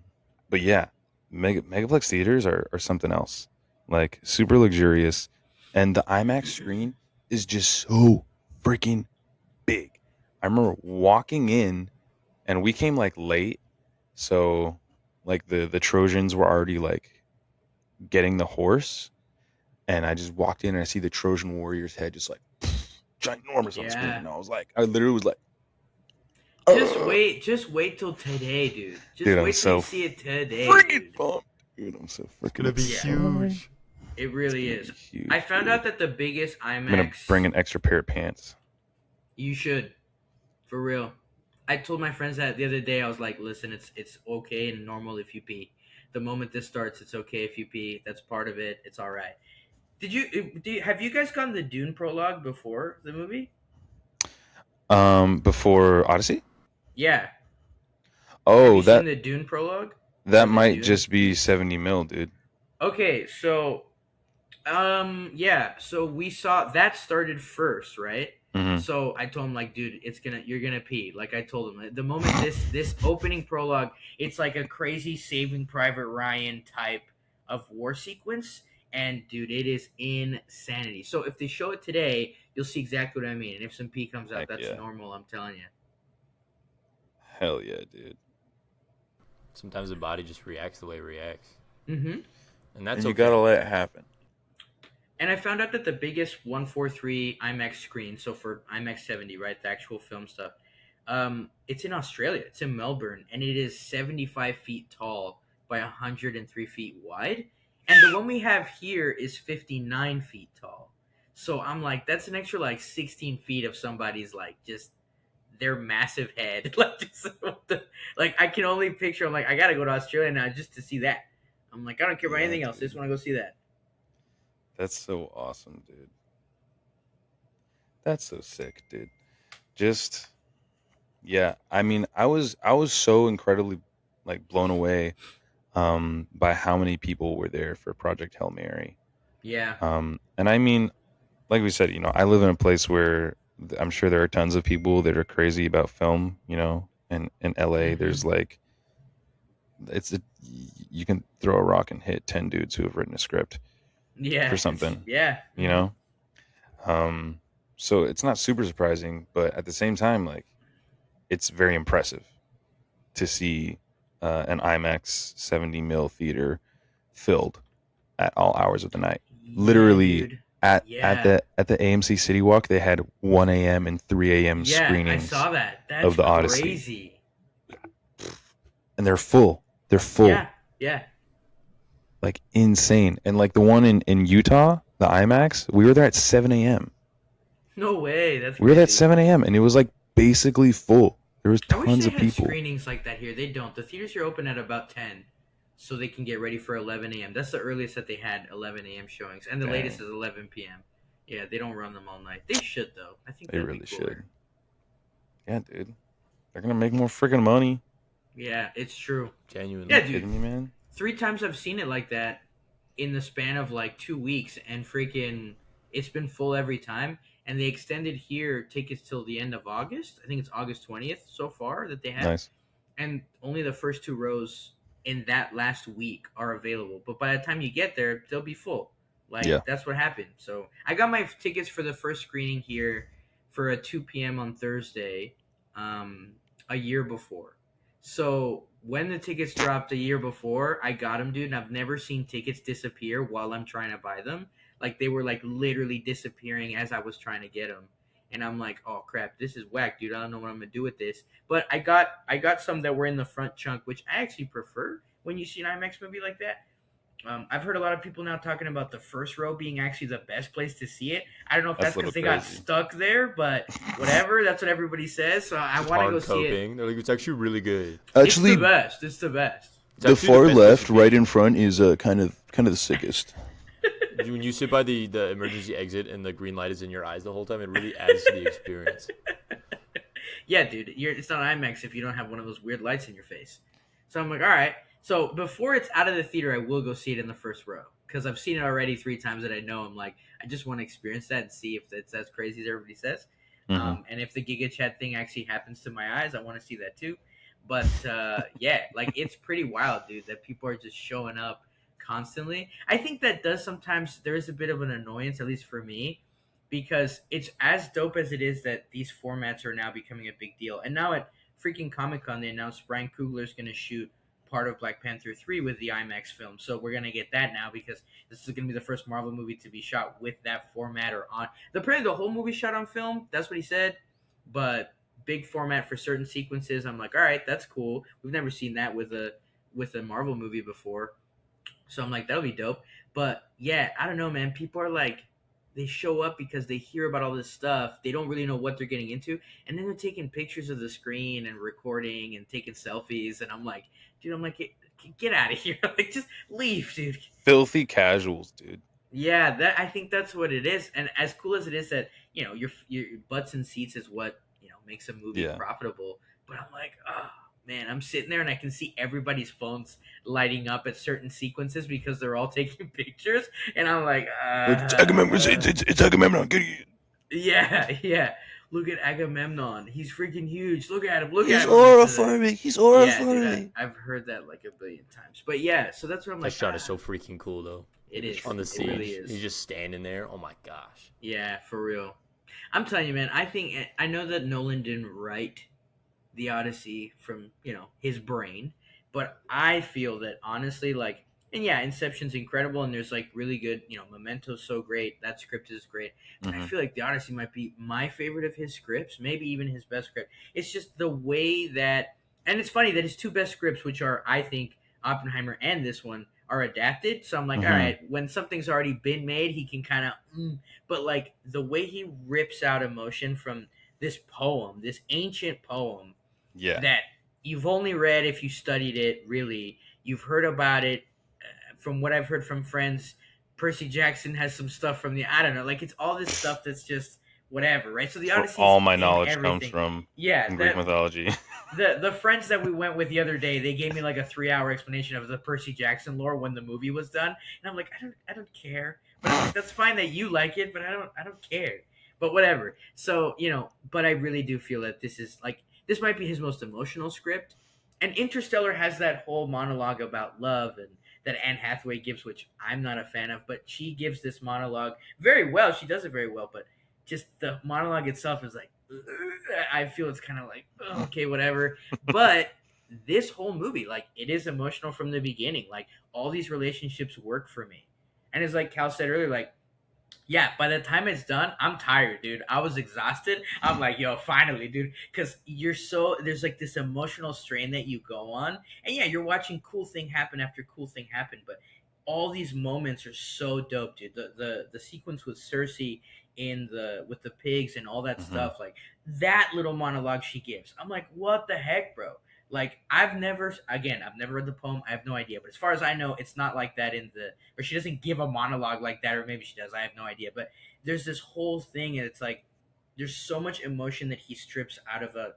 but yeah, Megaplex theaters are something else. Like super luxurious, and the IMAX screen is just so freaking big. I remember walking in, and we came like late, so like the Trojans were already like getting the horse, and I just walked in and I see the Trojan warrior's head just like ginormous on the screen, Yeah. and I literally was like, Just wait till today, dude. Just dude, I'm wait till you so see it today, freaking dude. pumped. Dude, I'm so It's freaking gonna be Yeah, excited. huge. it It's really gonna be is. huge. I found dude. out that the biggest I'm gonna IMAX. bring an extra pair of pants. You should, for real. I told my friends that the other day. I was like, listen, it's okay and normal if you pee. The moment this starts, it's okay if you pee. That's part of it. It's all right. Have you guys gotten the Dune prologue before the movie? Before Odyssey. Yeah. Have Oh, you seen that the Dune prologue that or the might Dune? just be 70 mil, dude. Okay, so yeah, so we saw that started first, right? Hmm. So I told him like, dude, you're gonna pee. Like I told him, the moment this opening prologue, it's like a crazy Saving Private Ryan type of war sequence, and dude, it is insanity. So if they show it today, you'll see exactly what I mean. And if some pee comes out, Heck that's yeah. normal. I'm telling you. Hell yeah, dude. Sometimes the body just reacts the way it reacts. Mm-hmm. And that's And you okay. gotta let it happen. And I found out that the biggest 143 IMAX screen, so for IMAX 70, right, the actual film stuff, it's in Australia. It's in Melbourne, and it is 75 feet tall by 103 feet wide. And the one we have here is 59 feet tall. So I'm like, that's an extra like 16 feet of somebody's like just their massive head. Like, just, like I can only picture. I'm like, I gotta go to Australia now just to see that. I'm like, I don't care about Yeah, anything else. I dude. just want to go see that. That's so awesome, dude. That's so sick, dude. Just yeah. I mean, I was so incredibly like blown away by how many people were there for Project Hail Mary. Yeah. And I mean, like we said, I live in a place where I'm sure there are tons of people that are crazy about film. And in LA, Hmm. there's like you can throw a rock and hit 10 dudes who have written a script for Yeah. something. Yeah. You know, um, so it's not super surprising, but at the same time, like it's very impressive to see an IMAX 70 mil theater filled at all hours of the night. Yeah, Literally dude. at Yeah. the AMC City Walk, they had 1 a.m. and 3 a.m. Yeah, I screenings saw that. of That's the Odyssey, crazy. and they're full. They're Yeah. full, Yeah. like insane. And like the one in Utah, the IMAX, we were there at 7 a.m. No way. That's We were there at crazy. 7 a.m. and it was like basically full. There was I wish tons they of had people. screenings like that here. They don't. The theaters are open at about 10, so they can get ready for 11 a.m. That's the earliest that they had 11 a.m. showings, and the latest Dang, is 11 p.m. Yeah, they don't run them all night. They should though. I think they that'd be really cooler. should. Yeah, dude, they're gonna make more freaking money. Yeah, it's true. Genuinely. Yeah, You dude. kidding me, man? 3 times I've seen it like that in the span of like 2 weeks, and freaking, it's been full every time. And they extended here tickets till the end of August. I think it's August 20th so far that they have, Nice. and only the first 2 rows in that last week are available. But by the time you get there, they'll be full. Yeah. Like that's what happened. So I got my tickets for the first screening here for a 2 p.m. on Thursday, um, a year before. So when the tickets dropped a year before, I got them, dude. And I've never seen tickets disappear while I'm trying to buy them. Like they were like literally disappearing as I was trying to get them. And I'm like, oh crap, this is whack, dude. I don't know what I'm gonna do with this. But I got some that were in the front chunk, which I actually prefer when you see an IMAX movie like that. I've heard a lot of people now talking about the first row being actually the best place to see it. I don't know if That's that's a little because they got crazy. stuck there, but whatever. That's what everybody says. So I want to Hard go see it. coping. They're like, it's actually really good. It's the best. It's the best. It's actually the best place to be. in front, is kind of the sickest. When you sit by the emergency exit and the green light is in your eyes the whole time, it really adds to the experience. Yeah, dude. It's not IMAX if you don't have one of those weird lights in your face. So I'm like, all right. So before it's out of the theater, I will go see it in the first row because I've seen it already 3 times that I know. I'm like, I just want to experience that and see if it's as crazy as everybody says. Mhm. And if the Giga Chat thing actually happens to my eyes, I want to see that too. But yeah, like it's pretty wild, dude, that people are just showing up constantly. I think that does sometimes, there is a bit of an annoyance, at least for me, because it's as dope as it is that these formats are now becoming a big deal. And now at freaking Comic Con, they announced Brian Coogler's going to shoot part of Black Panther 3 with the IMAX film. So we're going to get that now because this is going to be the first Marvel movie to be shot with that format or on. Apparently, the whole movie shot on film. That's what he said. But big format for certain sequences. I'm like, all right, that's cool. We've never seen that with a Marvel movie before. So I'm like, that'll be dope. But yeah, I don't know, man. People are like, they show up because they hear about all this stuff. They don't really know what they're getting into. And then they're taking pictures of the screen and recording and taking selfies. And I'm like, dude, get out of here. Like, just leave, dude. Filthy casuals, dude. Yeah, that I think that's what it is. And as cool as it is that, your butts and seats is what, makes a movie Yeah. profitable. But I'm like, oh man, I'm sitting there and I can see everybody's phones lighting up at certain sequences because they're all taking pictures. And I'm like, It's Agamemnon. Get it. yeah, yeah. Look at Agamemnon. He's freaking huge. Look at him. Look He's at him. horrifying. He's Yeah, horrifying. dude, I've heard that like a billion times. But yeah, so that's what I'm That like. shot is so freaking cool, though. It is. On the It siege. really is. He's just standing there. Oh my gosh. Yeah, for real. I'm telling you, man. I know that Nolan didn't write the Odyssey from his brain, but I feel that honestly, like, and yeah, Inception's incredible, and there's like really good, Memento's so great. That script is great, but I Mhm. feel like the Odyssey might be my favorite of his scripts, maybe even his best script. It's just the way that, and it's funny that his two best scripts, which are I think Oppenheimer and this one, are adapted. So I'm like, all Mhm. right, when something's already been made, he can kind of, but like the way he rips out emotion from this poem, this ancient poem Yeah. that you've only read if you studied it, really. You've heard about it from what I've heard from friends. Percy Jackson has some stuff from I don't know, like it's all this stuff that's just whatever, right? So the Where Odyssey, all my in knowledge comes everything. from Yeah, in Greek mythology. the friends that we went with the other day, they gave me like a 3-hour explanation of the Percy Jackson lore when the movie was done, and I'm like, I don't care. But I'm like, that's fine that you like it, but I don't care. But whatever. So but I really do feel that this might be his most emotional script. And Interstellar has that whole monologue about love and that Anne Hathaway gives, which I'm not a fan of, but she gives this monologue very well. She does it very well, but just the monologue itself is like, I feel it's kind of like, okay, whatever. But this whole movie, like, it is emotional from the beginning. Like, all these relationships work for me. And it's like Cal said earlier, like, yeah, by the time it's done, I'm tired, dude. I was exhausted. I'm like, yo, finally, dude. Because there's like this emotional strain that you go on. And yeah, you're watching cool thing happen after cool thing happen. But all these moments are so dope, dude. The sequence with Cersei with the pigs and all that Mm-hmm. stuff, like that little monologue she gives. I'm like, what the heck, bro? Like I've never read the poem. I have no idea. But as far as I know, it's not like that or she doesn't give a monologue like that, or maybe she does. I have no idea. But there's this whole thing, and it's like there's so much emotion that he strips out of a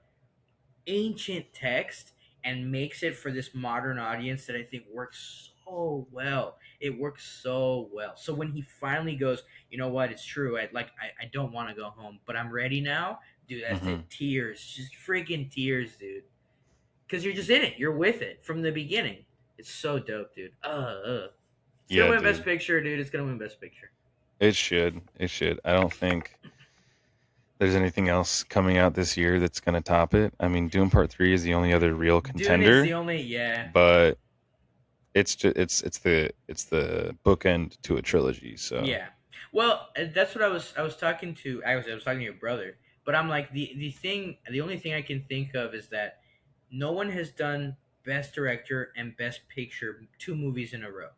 ancient text and makes it for this modern audience that I think works so well. It works so well. So when he finally goes, you know what, it's true. I don't want to go home, but I'm ready now. Dude, that's Mm-hmm. it. Tears, just freaking tears, dude. Because you're just in it. You're with it from the beginning. It's so dope, dude. It's gonna Yeah, win Best dude. Picture, dude. It's gonna win Best Picture. It should. It should. I don't think there's anything else coming out this year that's going to top it. I mean, Doom Part 3 is the only other real Dune is the contender, only, yeah. but it's just it's the bookend to a trilogy. So Yeah. Well, that's what I was talking to. I was talking to your brother, but I'm like the only thing I can think of is that no one has done Best Director and Best Picture two movies in a row.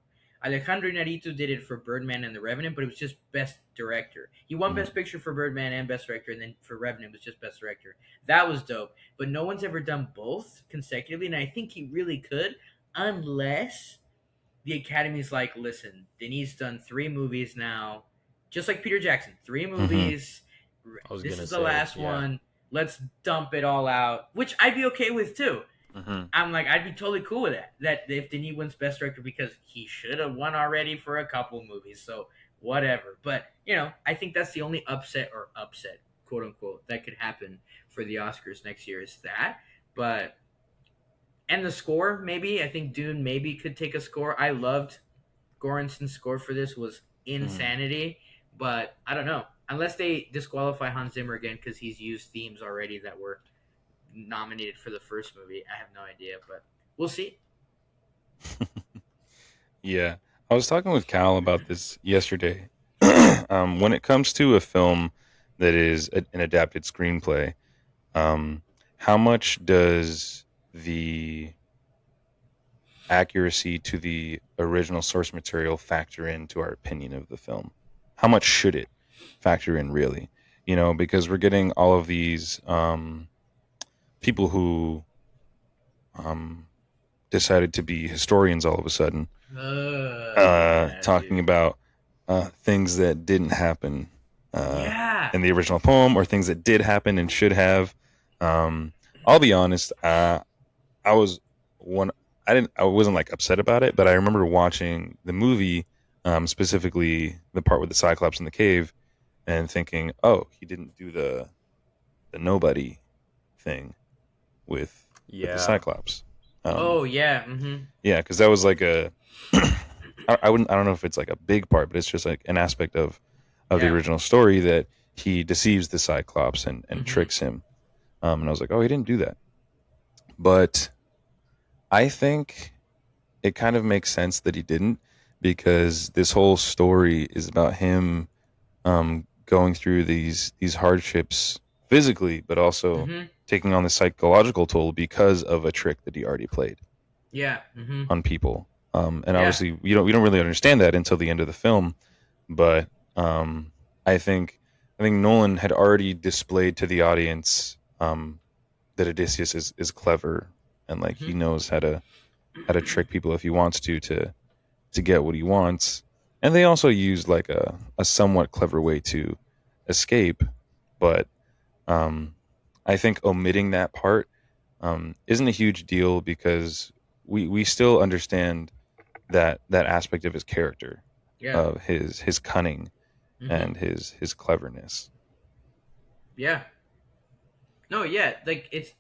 Alejandro Inarritu did it for Birdman and The Revenant, but it was just Best Director. He won mm, Best Picture for Birdman and Best Director, and then for Revenant it was just Best Director. That was dope. But no one's ever done both consecutively, and I think he really could, unless the Academy's like, listen, Denis done three movies now, just like Peter Jackson, three mm-hmm, movies. I was This gonna is the say, last yeah. one. Let's dump it all out, which I'd be okay with too. mm-hmm. I'm like, I'd be totally cool with that. That if Denis wins Best Director, because he should have won already for a couple movies, so whatever. But I think that's the only upset, quote unquote, that could happen for the Oscars next year is that. But and the score, maybe I think Dune maybe could take a score. I loved Gorenson's score for this was Mm-hmm. insanity, but I don't know. Unless they disqualify Hans Zimmer again because he's used themes already that were nominated for the first movie, I have no idea, but we'll see. Yeah, I was talking with Cal about this yesterday. When it comes to a film that is an adapted screenplay, um, how much does the accuracy to the original source material factor into our opinion of the film? How much should it factor in, really? Because we're getting all of these people who um, decided to be historians all of a sudden, Yeah, talking dude. about things that didn't happen uh, Yeah. in the original poem or things that did happen and should have. Um, I'll be honest. I was one. I wasn't like upset about it, but I remember watching the movie, specifically the part with the Cyclops in the cave, and thinking, "Oh, he didn't do the nobody thing with the Yeah. Cyclops." Um, Oh yeah. Mm-hmm. yeah, because that was like a I wouldn't. I don't know if it's like a big part, but it's just like an aspect of the Yeah. original story that he deceives the Cyclops and Mm-hmm. tricks him. And I was like, oh, he didn't do that. But I think it kind of makes sense that he didn't, because this whole story is about him going through these hardships physically, but also Mm-hmm. taking on the psychological toll because of a trick that he already played Yeah. Mm-hmm. on people. And Yeah. obviously, we don't really understand that until the end of the film. But um, I think I think Nolan had already displayed to the audience that Odysseus is clever, and like he Mm-hmm. knows how to trick people if he wants to get what he wants. And they also used like a somewhat clever way to escape, but um, I think omitting that part isn't a huge deal because we still understand that aspect of his character. Yeah. of his cunning Mhm. and his cleverness. Yeah. No, yeah, like it's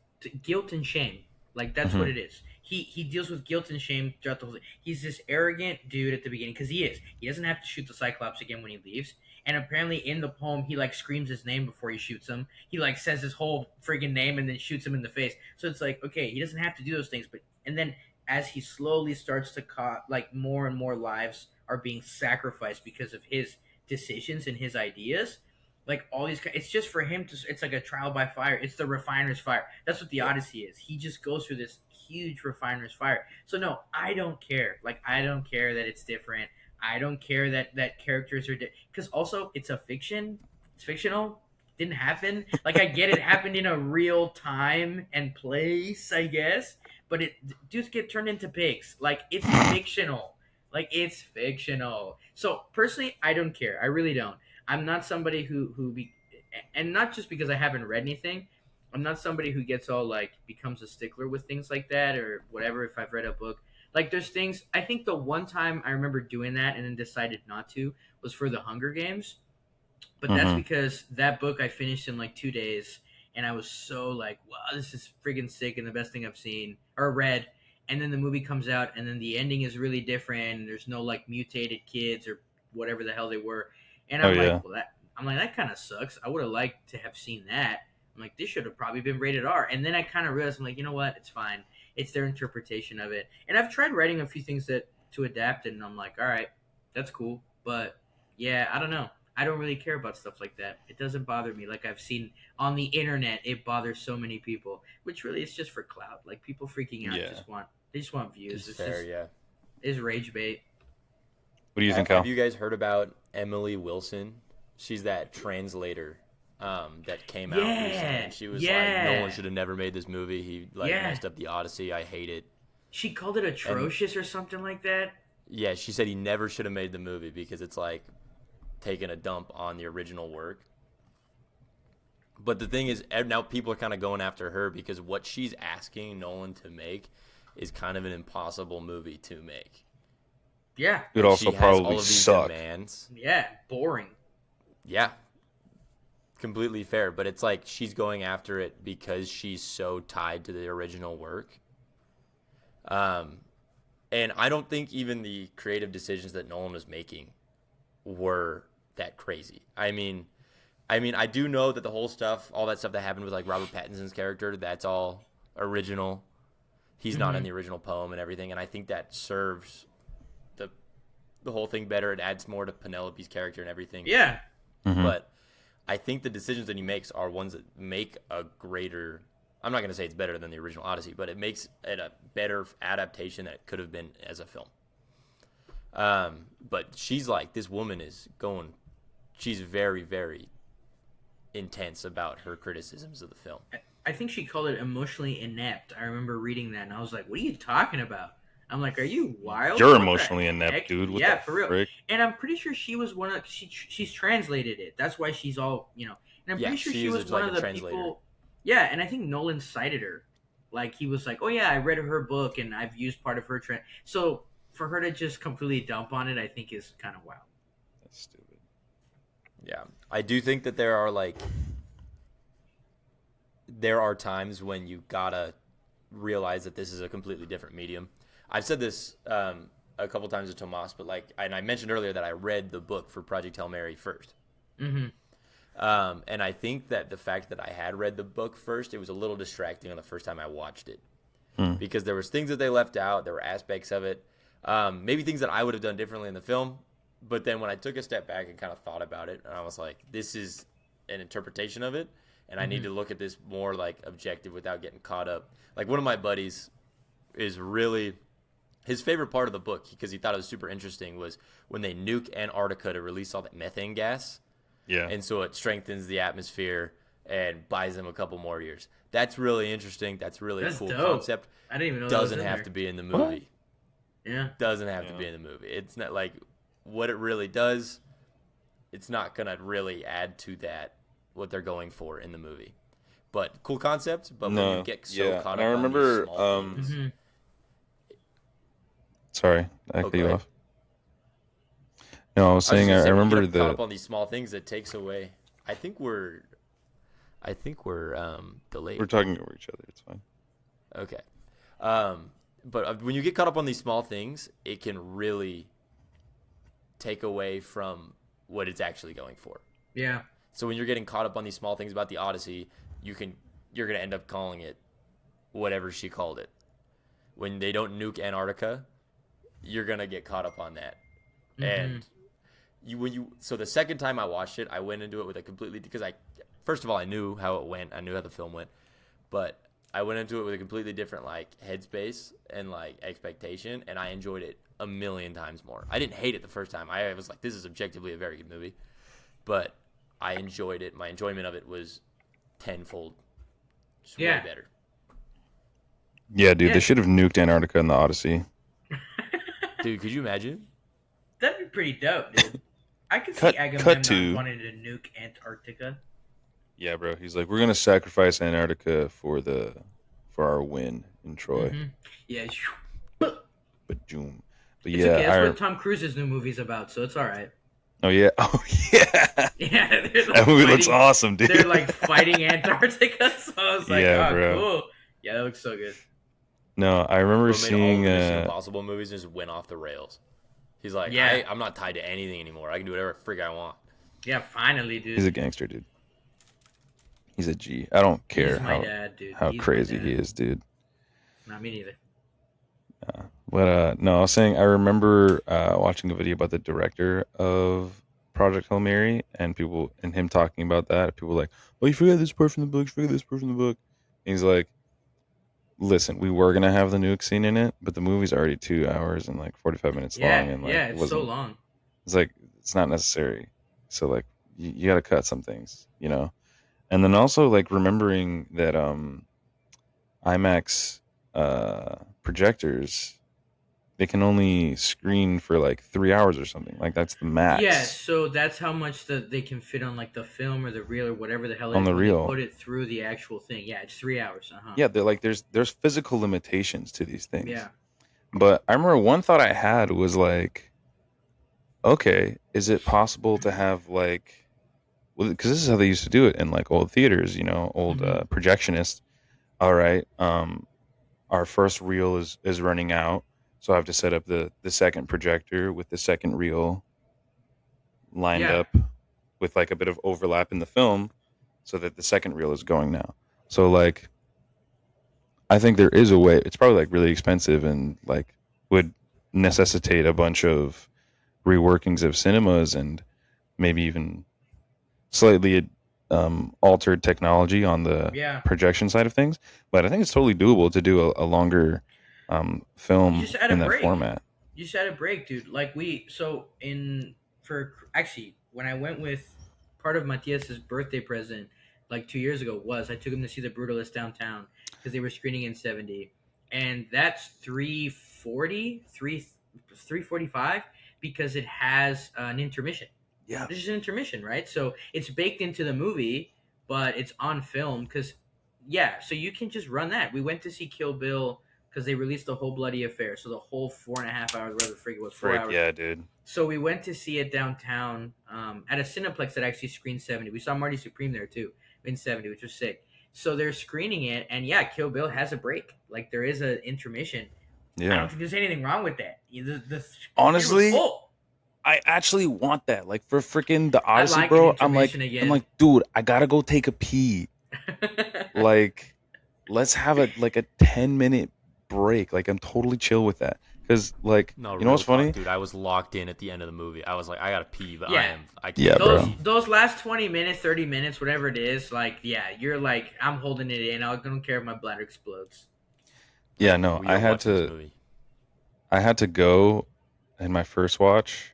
guilt and shame. Like that's what Mhm. it is. He deals with guilt and shame throughout the whole thing. He's this arrogant dude at the beginning because he is. He doesn't have to shoot the Cyclops again when he leaves. And apparently in the poem he like screams his name before he shoots him. He like says his whole friggin' name and then shoots him in the face. So it's like, okay, he doesn't have to do those things, but and then as he slowly starts to like more and more lives are being sacrificed because of his decisions and his ideas, like all these, it's just for him to, it's like a trial by fire. It's the refiner's fire. That's what the Odyssey is. He just goes through this huge refiner's fire. So no, I don't care. Like I don't care that it's different. I don't care that characters are because also it's a fiction. It's fictional. It didn't happen. Like I get it happened in a real time and place, I guess, but it dudes get turned into pigs. Like it's fictional. Like it's fictional. So personally, I don't care. I really don't. I'm not somebody and not just because I haven't read anything. I'm not somebody who gets all like becomes a stickler with things like that or whatever. If I've read a book, like there's things. I think the one time I remember doing that and then decided not to was for the Hunger Games, but that's Mhm. because that book I finished in like 2 days, and I was so like, wow, this is friggin' sick and the best thing I've seen or read. And then the movie comes out, and then the ending is really different. And there's no like mutated kids or whatever the hell they were. And Oh I'm yeah. like, well, that kind of sucks. I would have liked to have seen that. I'm like, this should have probably been rated R. And then I kind of realized, I'm like, you know what? It's fine. It's their interpretation of it. And I've tried writing a few things that to adapt, and I'm like, all right, that's cool. But yeah, I don't know. I don't really care about stuff like that. It doesn't bother me. Like I've seen on the internet, it bothers so many people, which really is just for clout. Like people freaking out Yeah. they just want views. It's fair, just yeah. it's rage bait. What do you think, Kyle? Have you guys heard about Emily Wilson? She's that translator that came out recently. And she was like, Nolan should have never made this movie. He messed up the Odyssey. I hate it. She called it atrocious or something like that. Yeah, she said he never should have made the movie because it's like taking a dump on the original work. But the thing is, now people are kind of going after her because what she's asking Nolan to make is kind of an impossible movie to make. Yeah. It would also She has probably all of these suck. demands. Yeah, boring. Yeah, completely fair. But it's like she's going after it because she's so tied to the original work. And I don't think even the creative decisions that Nolan was making were that crazy. I mean, I do know that the whole stuff, all that stuff that happened with like Robert Pattinson's character, that's all original. He's not in the original poem and everything, and I think that serves the whole thing better. It adds more to Penelope's character and everything. Yeah. Mhm. But I think the decisions that he makes are ones that make a greater. I'm not going to say it's better than the original Odyssey, but it makes it a better adaptation that it could have been as a film. But she's like, this woman is going. She's very, very intense about her criticisms of the film. I think she called it emotionally inept. I remember reading that, and I was like, what are you talking about? I'm like, are you wild? You're What the emotionally heck? inept, dude. What Yeah, the for real. frick? And I'm pretty sure she was one of she's translated it. That's why she's all And I'm pretty sure she was one of the people. Yeah, and I think Nolan cited her. Like he was like, oh yeah, I read her book and I've used part of her So for her to just completely dump on it, I think is kind of wild. That's stupid. Yeah, I do think that there are times when you gotta realize that this is a completely different medium. I've said this a couple times to Tomas, but and I mentioned earlier that I read the book for Project Hail Mary first. Mm-hmm. And I think that the fact that I had read the book first, it was a little distracting on the first time I watched it. Because there was things that they left out, there were aspects of it, maybe things that I would have done differently in the film. But then when I took a step back and kind of thought about it, and I was like, this is an interpretation of it, and I need to look at this more like objective without getting caught up. Like one of my buddies is really his favorite part of the book, because he thought it was super interesting, was when they nuke Antarctica to release all that methane gas. Yeah. And so it strengthens the atmosphere and buys them a couple more years. That's really interesting. That's really a cool dope. concept. I didn't even know that was Doesn't in have there. to be in the What? movie. Yeah. Doesn't have to be in the movie. It's not like what it really does. It's not gonna really add to that what they're going for in the movie. But cool concept. But when you get so caught up I remember. on these small things, Sorry, I cut you Okay. off. No, I was I was saying just I gonna say, when you remember get caught the up on these small things, it takes away. I think we're delayed. we're talking over each other. It's fine. Okay. But when you get caught up on these small things, it can really take away from what it's actually going for. Yeah. So when you're getting caught up on these small things about the Odyssey, you're gonna end up calling it whatever she called it. When they don't nuke Antarctica, you're gonna get caught up on that. And so the second time I watched it, I went into it with a completely, because first of all, I knew how it went, I knew how the film went, but I went into it with a completely different like headspace and like expectation, and I enjoyed it a million times more. I didn't hate it the first time. I was like, this is objectively a very good movie, but I enjoyed it. My enjoyment of it was tenfold. Just way better. Yeah, dude, Yeah. they should have nuked Antarctica in the Odyssey. Dude, could you imagine? That'd be pretty dope, dude. I could see Cut Agamemnon to- wanting to nuke Antarctica. Yeah, bro. He's like, we're gonna sacrifice Antarctica for our win in Troy. Yeah. But June. But It's yeah, okay. That's what Tom Cruise's new movie's about, so it's all right. oh yeah, Yeah, that movie looks awesome, dude. They're like fighting Antarctica, so I was like, Yeah, oh, bro. cool. Yeah, that looks so good. No, I remember Bro made all seeing. the Mission Impossible movies and just went off the rails. He's like, Yeah. I'm not tied to anything anymore. I can do whatever freak I want. Yeah, finally, dude. He's a gangster, dude. He's a G. I don't care He's my dad, dude. how He's my crazy dad. he is, dude. Not me neither. But no, I was saying I remember watching a video about the director of Project Hail Mary and him talking about that. People were like, "Oh, you forgot this part from the book. You forgot this part from the book." And he's like, "Listen, we were gonna have the nuke scene in it, but the movie's already 2 hours and like 45 minutes long, and like it's so long. It's like it's not necessary. So like you got to cut some things, you know." And then also like remembering that IMAX projectors, they can only screen for like 3 hours or something. Like that's the max. Yeah, so that's how much they can fit on like the film or the reel or whatever the hell it On is the when they reel. put it through the actual thing. Yeah, it's 3 hours. Yeah, they're like there's physical limitations to these things. Yeah. But I remember one thought I had was like, okay, is it possible to have like, well, because this is how they used to do it in like old theaters, you know, old projectionists. All right, our first reel is running out, so I have to set up the second projector with the second reel lined up with like a bit of overlap in the film, so that the second reel is going now. So like, I think there is a way. It's probably like really expensive and like would necessitate a bunch of reworkings of cinemas and maybe even slightly altered technology on the projection side of things. But I think it's totally doable to do a longer film in that format. You just had a break, dude. Like when I went with part of Matias's birthday present like 2 years ago I took him to see The Brutalist downtown because they were screening in 70, and that's 3:45 because it has an intermission. Yeah, this is an intermission, right? So it's baked into the movie, but it's on film because so you can just run that. We went to see Kill Bill because they released the whole bloody affair, so the whole 4.5 hours, whatever the frig it was, 4 hours. Yeah, dude. So we went to see it downtown at a Cineplex that actually screened 70. We saw Marty Supreme there too in 70, which was sick. So they're screening it, and Kill Bill has a break. Like there is an intermission. Yeah, I don't think there's anything wrong with that. Honestly, it was full. I actually want that. Like for freaking the Odyssey, like bro. an intermission again. I'm like, dude, I gotta go take a pee. Like, let's have a 10-minute break. Like, I'm totally chill with that. Because you know what's funny, dude? I was locked in at the end of the movie. I was like, I gotta pee, but I can't. Yeah, bro. Those last 20 minutes, 30 minutes, whatever it is, you're like, I'm holding it in. I don't care if my bladder explodes. Yeah, no, I had to go in my first watch.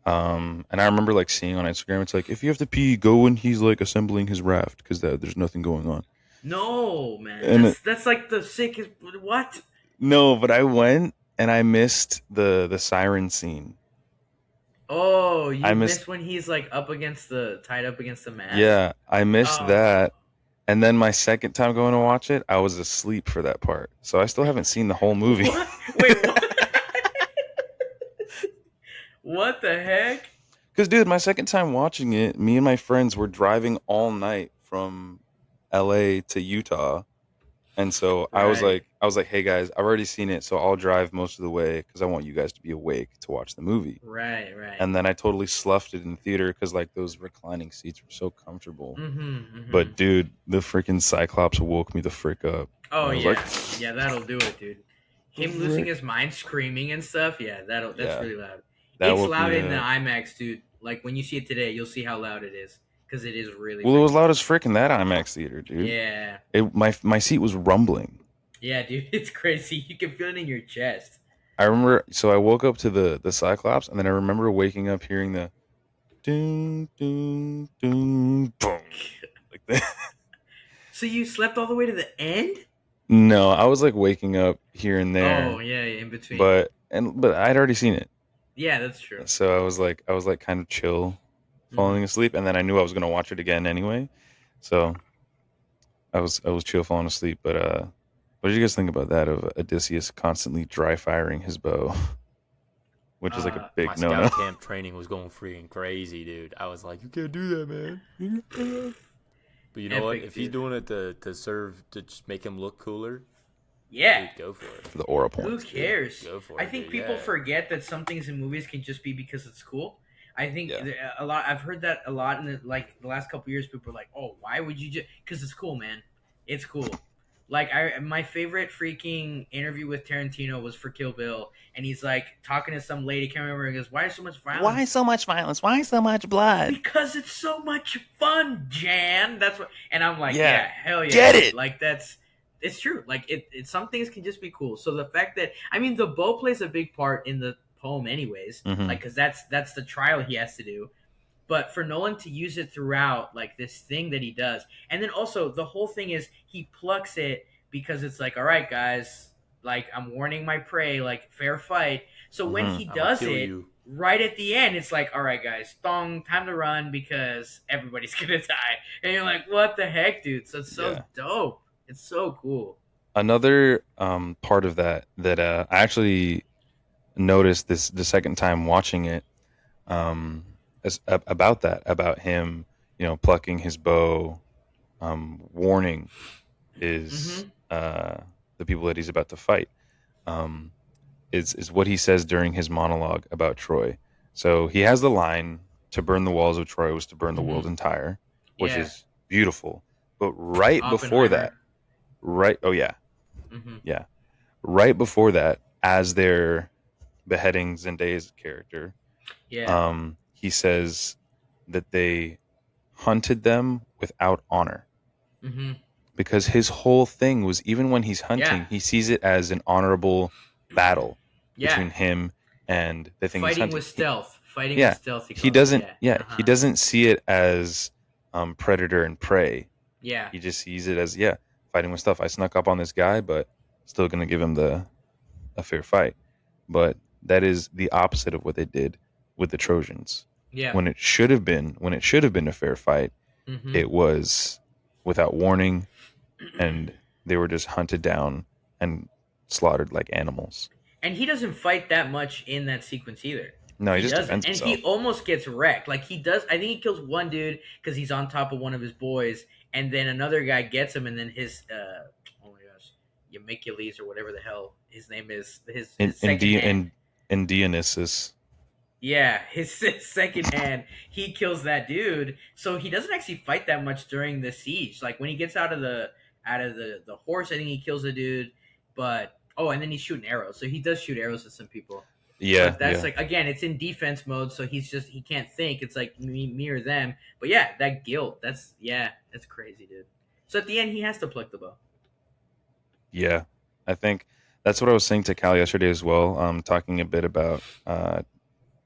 And I remember like seeing on Instagram, it's like, if you have to pee, go when he's like assembling his raft because there's nothing going on. No, man, that's like the sickest. What? No, but I went and I missed the siren scene. Oh, you missed when he's like tied up against the mast. Yeah, I missed that. And then my second time going to watch it, I was asleep for that part. So I still haven't seen the whole movie. What? Wait, what? What the heck? Because, dude, my second time watching it, me and my friends were driving all night from LA to Utah. And so Right. I was like, hey guys, I've already seen it, so I'll drive most of the way because I want you guys to be awake to watch the movie. Right. Right. And then I totally sloughed it in theater because like those reclining seats were so comfortable. Mm-hmm. Mm-hmm. But dude, the freaking Cyclops woke me the frick up. Oh I was like, yeah. Yeah, that'll do it, dude. Him losing his mind, screaming and stuff. Yeah, that's yeah, really loud. that It's woke loud me in the up. IMAX, dude. Like when you see it today, you'll see how loud it is because it is really Well, it was freaking loud loud. as frick in that IMAX theater, dude. Yeah. My seat was rumbling. Yeah, dude, it's crazy. You can feel it in your chest. I remember, so I woke up to the Cyclops, and then I remember waking up hearing the doom doom doom boom like that. So you slept all the way to the end? No, I was like waking up here and Oh there, yeah, in between. but I'd already seen it, Yeah, that's true. so I was like kind of chill, Hmm. falling asleep, and then I knew I was gonna watch it again anyway, so I was chill falling asleep. But what did you guys think about that of Odysseus constantly dry firing his bow, which is like a My big no no. scout camp training was going freaking crazy, dude. I was like, you can't do that, man. But you know what? Epic, If he's dude. doing it to serve to just make him look cooler, Yeah. dude, go for it. For the aura Who points, dude. cares? Go for I it, think dude. people Yeah. forget that some things in movies can just be because it's cool. I think Yeah. a lot. I've heard that a lot in the last couple years. People are like, "Oh, why would you just?" Because it's cool, man. It's cool. Like my favorite freaking interview with Tarantino was for Kill Bill, and he's like talking to some lady. Can't remember. He goes, "Why is so much violence?" Why so much violence? Why so much blood? Because it's so much fun, Jan. That's what. And I'm like, Yeah. yeah, hell yeah, Get dude. it. Like it's true. Like some things can just be cool. So the fact that I mean, the bow plays a big part in the poem, anyways. Mhm. Like, because that's the trial he has to do. But for Nolan to use it throughout, like this thing that he does, and then also the whole thing is he plucks it because it's like, all right, guys, like I'm warning my prey, like fair fight. So when Mhm. he I'ma does kill it, you. right at the end, it's like, all right, guys, thong, time to run because everybody's gonna die. And you're like, what the heck, dude? So it's so Yeah. dope. It's so cool. Another part of that I actually noticed this the second time watching it, um, about him, plucking his bow, warning his Mm-hmm. the people that he's about to fight. Um, is what he says during his monologue about Troy. So he has the line, "To burn the walls of Troy was to burn the Mm-hmm. world entire," which Yeah. is beautiful. But right before that, Oppenheimer. right, oh yeah, Mm-hmm. yeah, right before that, as they're beheading Zendaya's character, Yeah. he says that they hunted them without honor, Mm-hmm. because his whole thing was, even when he's hunting, Yeah. he sees it as an honorable battle Yeah. between him and the thing he's Fighting hunting. with stealth. Fighting with Yeah, stealth, he he calls it. doesn't. Yeah. Yeah, he Uh-huh. doesn't see it as predator and prey. Yeah. He just sees it as, yeah, fighting with stuff. I snuck up on this guy, but still gonna give him a fair fight. But that is the opposite of what they did with the Trojans. Yeah. When it should have been a fair fight, Mm-hmm. it was without warning, and they were just hunted down and slaughtered like animals. And he doesn't fight that much in that sequence either. No, he just doesn't, defends and himself. he almost gets wrecked. Like he does. I think he kills one dude because he's on top of one of his boys, and then another guy gets him, and then his oh my gosh, Yamicules or whatever the hell his name is, his second hand. In Dionysus. Yeah, his second hand, he kills that dude. So he doesn't actually fight that much during the siege. Like when he gets out of the horse, I think he kills a dude. But and then he's shooting arrows. So he does shoot arrows at some people. Yeah, But that's yeah. like, again, it's in defense mode, so he can't think. It's like me or them. But yeah, that guilt, that's crazy, dude. So at the end, he has to pluck the bow. Yeah, I think that's what I was saying to Cal yesterday as well. Talking a bit about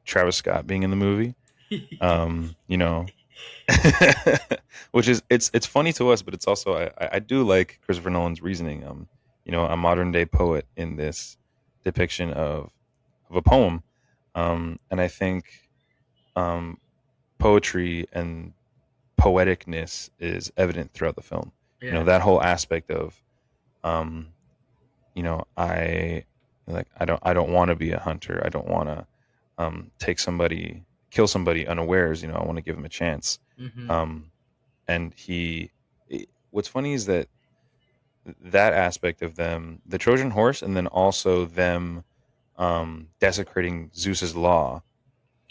Travis Scott being in the movie. You know, which is it's funny to us, but it's also I do like Christopher Nolan's reasoning. A modern day poet in this depiction of a poem, and I think poetry and poeticness is evident throughout the film. Yeah. That whole aspect of, I don't want to be a hunter. I don't want to kill somebody unawares. I want to give him a chance. Mm-hmm. And what's funny is that aspect of them, the Trojan horse, and then also them desecrating Zeus's law.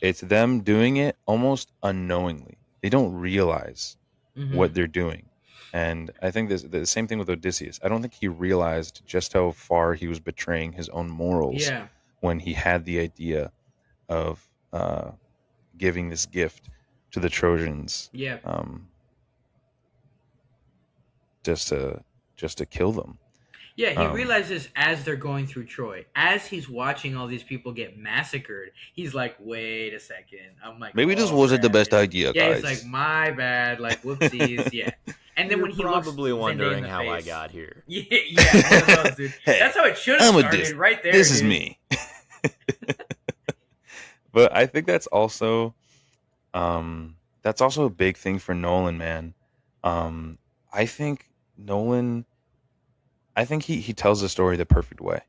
It's them doing it almost unknowingly. They don't realize Mm-hmm. what they're doing. And I think the same thing with Odysseus. I don't think he realized just how far he was betraying his own morals Yeah. when he had the idea of giving this gift to the Trojans, Yeah. just to kill them. Yeah, he Um, realizes as they're going through Troy, as he's watching all these people get massacred, he's like, "Wait a second." I'm like, Maybe this "Oh wasn't the crap!" best idea, Yeah, he's like, guys. "My bad." Like, whoopsies. Yeah, and then You're when he looks probably Zendaya in wondering the how I face, got here. yeah, one of those, dude. Hey, That's how it should have started, right there. This is dude. me. But I think that's also a big thing for Nolan, man. Um, I think Nolan, I think he tells the story the perfect way.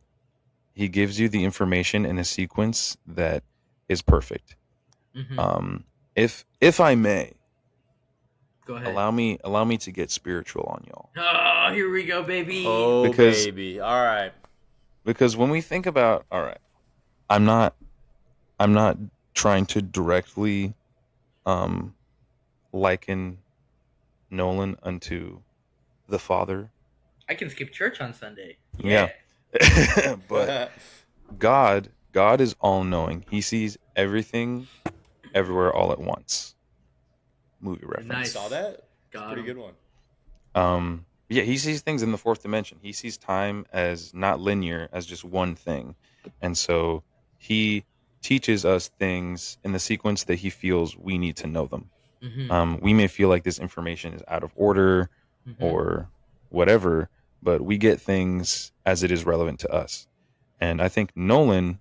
He gives you the information in a sequence that is perfect. Mm-hmm. Um, if I may, Go ahead. allow me to get spiritual on y'all. Oh, here we go, baby. Oh, Because- baby. All right. Because when we think about, all right, I'm not trying to directly um liken Nolan unto the Father. I can skip church on Sunday. Yeah. But God is all knowing. He sees everything everywhere all at once. Movie reference. Nice. Saw that? It's a Got pretty him. good one. Yeah, he sees things in the fourth dimension. He sees time as not linear, as just one thing. And so he teaches us things in the sequence that he feels we need to know them. Mm-hmm. We may feel like this information is out of order Mm-hmm. or whatever, but we get things as it is relevant to us. And I think Nolan,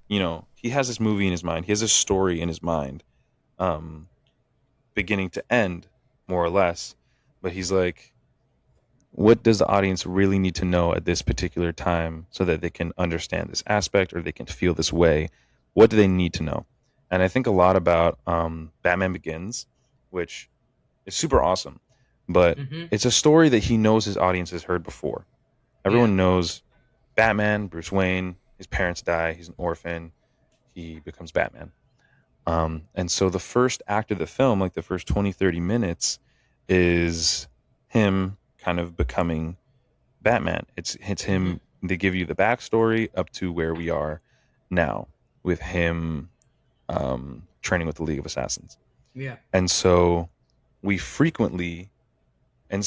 he has this movie in his mind. He has a story in his mind, beginning to end, more or less. But he's like, what does the audience really need to know at this particular time so that they can understand this aspect or they can feel this way? What do they need to know? And I think a lot about Batman Begins, which is super awesome, but Mm-hmm. it's a story that he knows his audience has heard before. Everyone knows Batman, Bruce Wayne, his parents die, he's an orphan, he becomes Batman. And so the first act of the film, like the first 20, 30 minutes, is him kind of becoming Batman. It's him. They give you the backstory up to where we are now with him training with the League of Assassins. Yeah. And so we frequently, and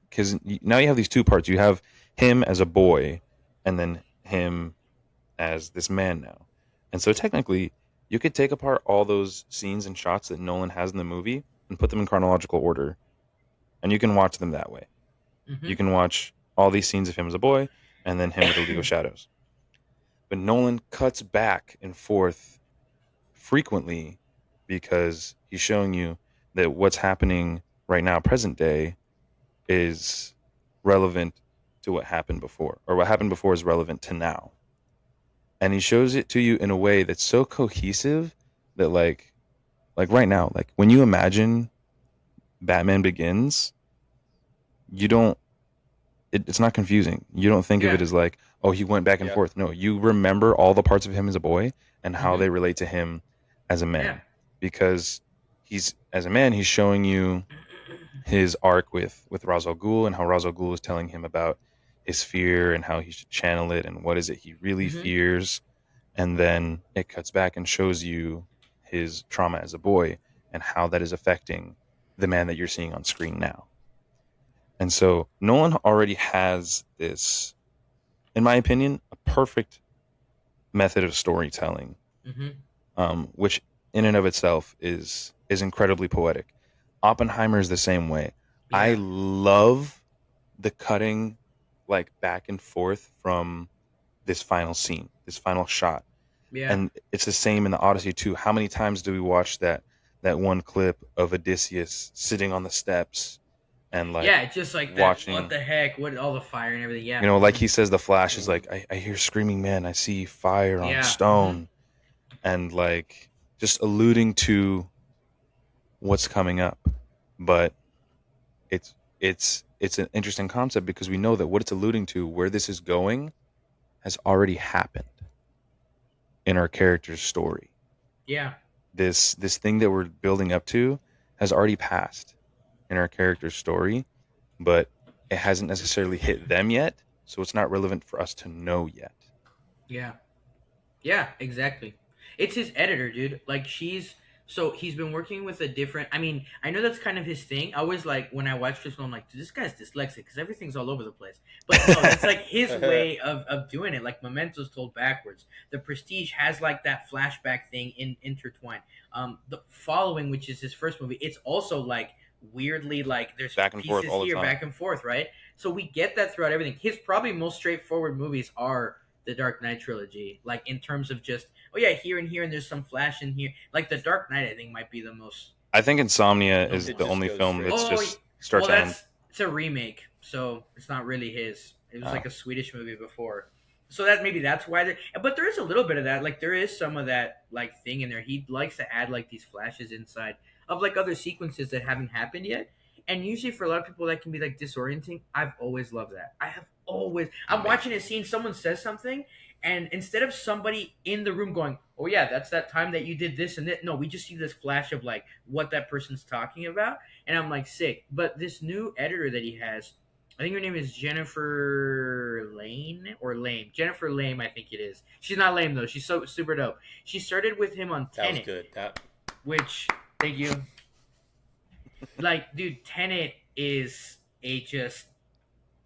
because now you have these two parts, you have him as a boy and then him as this man now. And so technically, you could take apart all those scenes and shots that Nolan has in the movie and put them in chronological order, and you can watch them that way. Mm-hmm. You can watch all these scenes of him as a boy and then him with the League of Shadows. But Nolan cuts back and forth frequently because he's showing you that what's happening right now, present day, is relevant to what happened before, or what happened before is relevant to now. And he shows it to you in a way that's so cohesive that like right now, like when you imagine Batman Begins, you don't, it's not confusing. You don't think of it as like, oh, he went back and forth. No, you remember all the parts of him as a boy and how they relate to him as a man. Because he's, as a man, he's showing you his arc with Ra's al Ghul and how Ra's al Ghul is telling him about his fear and how he should channel it and what is it he really fears. And then it cuts back and shows you his trauma as a boy and how that is affecting the man that you're seeing on screen now. And so Nolan already has this, in my opinion, a perfect method of storytelling, which in and of itself is incredibly poetic. Oppenheimer is the same way. Yeah. I love the cutting, like back and forth from this final scene, this final shot. Yeah. And it's the same in the Odyssey too. How many times do we watch that one clip of Odysseus sitting on the steps and like just like watching, that, what the heck, what all the fire and everything. Like he says, the Flash is like, I hear screaming men, I see fire on stone. and like just alluding to what's coming up. But it's an interesting concept because we know that what it's alluding to, where this is going, has already happened in our character's story. Yeah. This thing that we're building up to has already passed in our character's story, but it hasn't necessarily hit them yet, so it's not relevant for us to know yet. Yeah. Yeah, exactly. It's his editor, dude. Like he's been working with a different. I mean, I know that's kind of his thing. I always like when I watch this film, I'm like, dude, this guy's dyslexic because everything's all over the place. But no, that's like his way of doing it. Like Memento's told backwards. The Prestige has like that flashback thing intertwined. The Following, which is his first movie, it's also like weirdly like there's Back and forth pieces all the here, time. back and forth, right? So we get that throughout everything. His probably most straightforward movies are the Dark Knight trilogy, like in terms of just here and there's some flash in here. Like the Dark Knight, I think might be the most. I think Insomnia is It the just only goes film straight. that's Oh, just start to end. it's a remake, so it's not really his. It was Oh. like a Swedish movie before, so that maybe that's why. But there is a little bit of that. Like there is some of that like thing in there. He likes to add like these flashes inside of like other sequences that haven't happened yet. And usually for a lot of people that can be like disorienting. I've always loved that. I'm watching a scene, someone says something, and instead of somebody in the room going, "Oh yeah, that's that time that you did this and that," no, we just see this flash of like what that person's talking about, and I'm like sick. But this new editor that he has, I think her name is Jennifer Lane or Lame. Jennifer Lame, I think it is. She's not lame though. She's so super dope. She started with him on That was Tenet, good. That which thank you. Like, dude, Tenet is a just.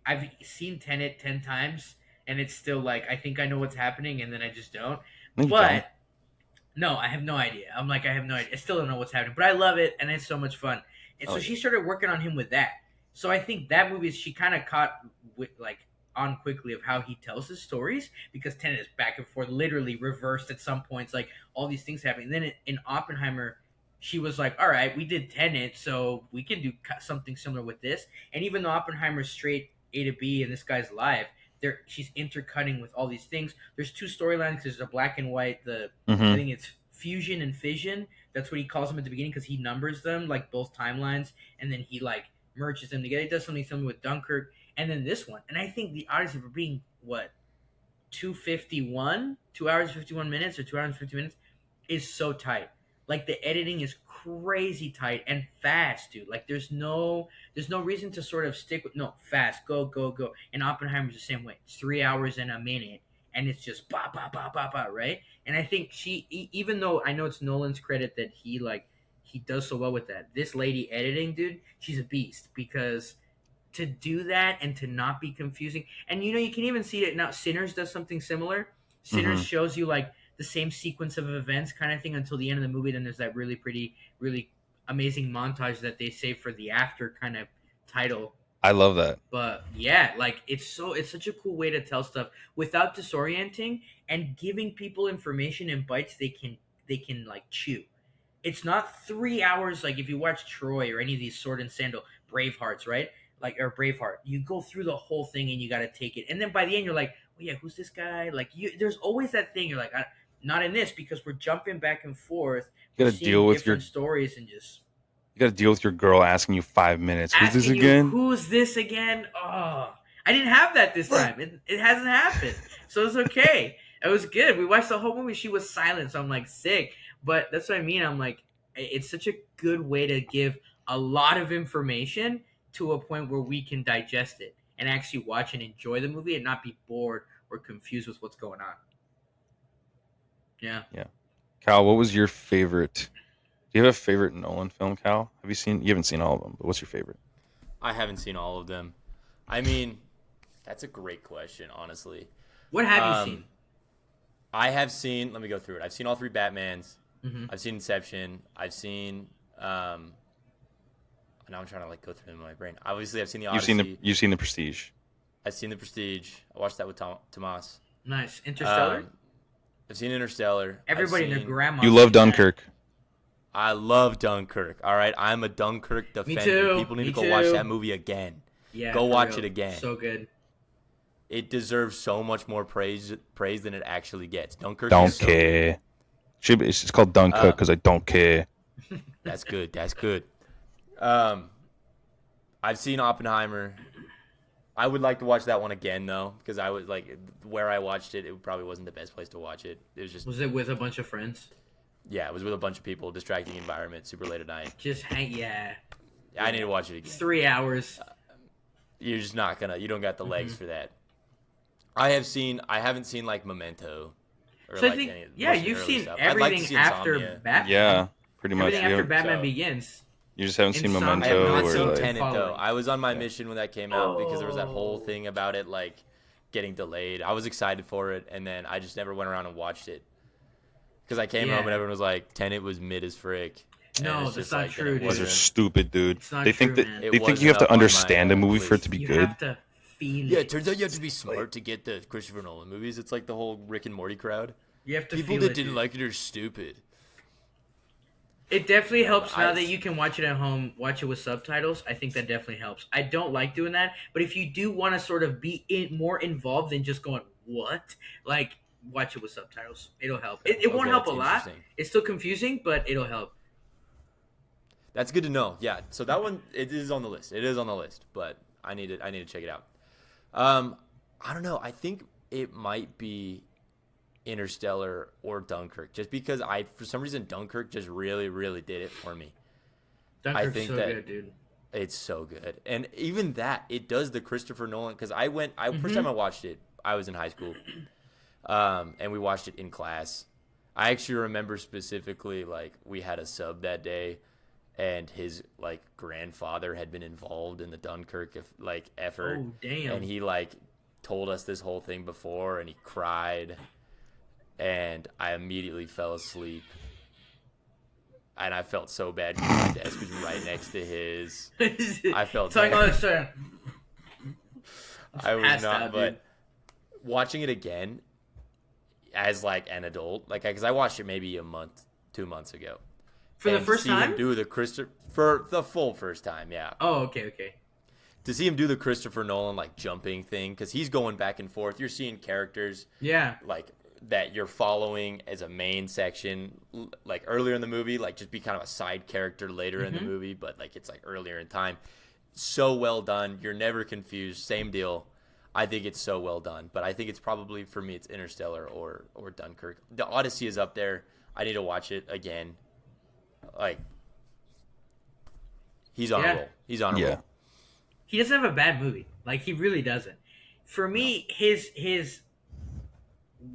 I've seen Tenet 10 times, and it's still like I think I know what's happening, and then I just don't. No, you But don't. no, I have no idea. I'm like, I have no idea. I still don't know what's happening, but I love it, and it's so much fun. And so Oh, she started working on him with that. So I think that movie she kind of caught with like on quickly of how he tells his stories because Tenet is back and forth, literally reversed at some points, like all these things happening. And then in Oppenheimer, she was like, "All right, we did Tenet, so we can do something similar with this." And even though Oppenheimer's straight A to B and this guy's live, there she's intercutting with all these things. There's two storylines. There's the black and white. I Mhm. think it's fusion and fission. That's what he calls them at the beginning because he numbers them like both timelines, and then he like merges them together. He does something similar with Dunkirk, and then this one. And I think the Odyssey for being what 251, 2 hours 51 minutes or 2 hours 50 minutes is so tight. Like the editing is crazy tight and fast, dude. Like there's no reason to sort of stick with no fast, go, go, go. And Oppenheimer's the same way. It's 3 hours and a minute, and it's just ba ba ba ba ba, right? And I think even though I know it's Nolan's credit that he does so well with that. This lady editing, dude, she's a beast because to do that and to not be confusing. And you can even see it now. Sinners does something similar. Sinners Mhm. shows you like the same sequence of events kind of thing until the end of the movie. Then there's that really pretty, really amazing montage that they save for the after kind of title. I love that. But yeah, like it's such a cool way to tell stuff without disorienting and giving people information in bites they can like chew. It's not 3 hours like if you watch Troy or any of these Sword and Sandal Bravehearts, right? Like or Braveheart, you go through the whole thing and you got to take it, and then by the end you're like, well, yeah, who's this guy? Like there's always that thing. You're like, not in this because we're jumping back and forth. You We're gotta seeing deal with different stories and just You got to deal with your girl asking you 5 minutes. Who's this asking you, again? who's this again? Oh, I didn't have that this time. It hasn't happened, so it's okay. It was good. We watched the whole movie. She was silent, so I'm like sick. But that's what I mean. I'm like, it's such a good way to give a lot of information to a point where we can digest it and actually watch and enjoy the movie and not be bored or confused with what's going on. Yeah. Cal, what was your favorite? Do you have a favorite Nolan film, Cal? You haven't seen all of them, but what's your favorite? I haven't seen all of them. I mean, that's a great question, honestly. What have you seen? I have seen. Let me go through it. I've seen all three Batmans. Mm-hmm. I've seen Inception. I've seen. Now I'm trying to go through them in my brain. Obviously, I've seen the Odyssey. You've seen the Prestige. I've seen the Prestige. I watched that with Tomas. Nice. Interstellar. I've seen Interstellar. Everybody and their grandma. You love seen that. Dunkirk. I love Dunkirk. All right, I'm a Dunkirk defender. too. People need Me to go watch too. that movie again. Yeah. Go for watch real. it again. So good. It deserves so much more praise than it actually gets. Dunkirk. Don't is so care. It's called Dunkirk because I don't care. That's good. That's good. I've seen Oppenheimer. I would like to watch that one again though, because I was like, where I watched it, it probably wasn't the best place to watch it. It was just. Was it with a bunch of friends? Yeah, it was with a bunch of people, distracting environment, super late at night. Just hang. Yeah. I need to watch it again. It's 3 hours. You're just not gonna. You don't got the legs for that. I haven't seen like Memento. Or So like I think, any of the yeah, most you've early seen stuff. I'd like to everything see after Insomnia. Batman. Yeah, pretty much. Everything after Batman So- Begins. You just haven't seen Insomnia. I Memento have not or seen like. Tenet though. Following. I was on my mission when that came out because there was that whole thing about it like getting delayed. I was excited for it, and then I just never went around and watched it because I came Yeah. home and everyone was like, "Tenet was mid as frick." And No, it's that's just not like, true, then it dude. Those are wasn't- stupid, dude. It's not They think true, that man. they think wasn't you have to up on my, understand a movie for it list. to be You good. have to feel Yeah, it. it turns out you have to be smart to get the Christopher Nolan movies. It's like the whole Rick and Morty crowd. You have to People feel that it, didn't dude. like it are stupid. It definitely helps now I- that you can watch it at home, watch it with subtitles. I think that definitely helps. I don't like doing that, but if you do want to sort of be more involved than just going, what? Like, watch it with subtitles. It'll help. It won't Okay, help a that's lot. interesting. It's still confusing, but it'll help. That's good to know. Yeah, so that one it is on the list. It is on the list, but I need to check it out. I don't know. I think it might be Interstellar or Dunkirk, just because for some reason Dunkirk just really really did it for me. Dunkirk's think so that- good, dude. It's so good, and even that it does the Christopher Nolan because first Mm-hmm. time I watched it, I was in high school, and we watched it in class. I actually remember specifically like we had a sub that day, and his like grandfather had been involved in the Dunkirk effort. Oh, damn. And he like told us this whole thing before, and he cried, and I immediately fell asleep. And I felt so bad because my desk was right next to his. I felt Talking bad. about this, sorry. I was passed not, out, but dude. watching it again as like an adult, like because I watched it maybe 2 months ago. For the And first to see time? him do the for the full first time, yeah. Oh, okay. To see him do the Christopher Nolan like jumping thing, because he's going back and forth. You're seeing characters Yeah. like that you're following as a main section, like earlier in the movie, like just be kind of a side character later in the movie, but like it's like earlier in time. So well done. You're never confused. Same deal. I think it's so well done, but I think it's probably for me it's Interstellar or Dunkirk. The Odyssey is up there. I need to watch it again. Like he's on Yeah. a roll. He's on a Yeah. roll. He doesn't have a bad movie. Like, he really doesn't. For me, his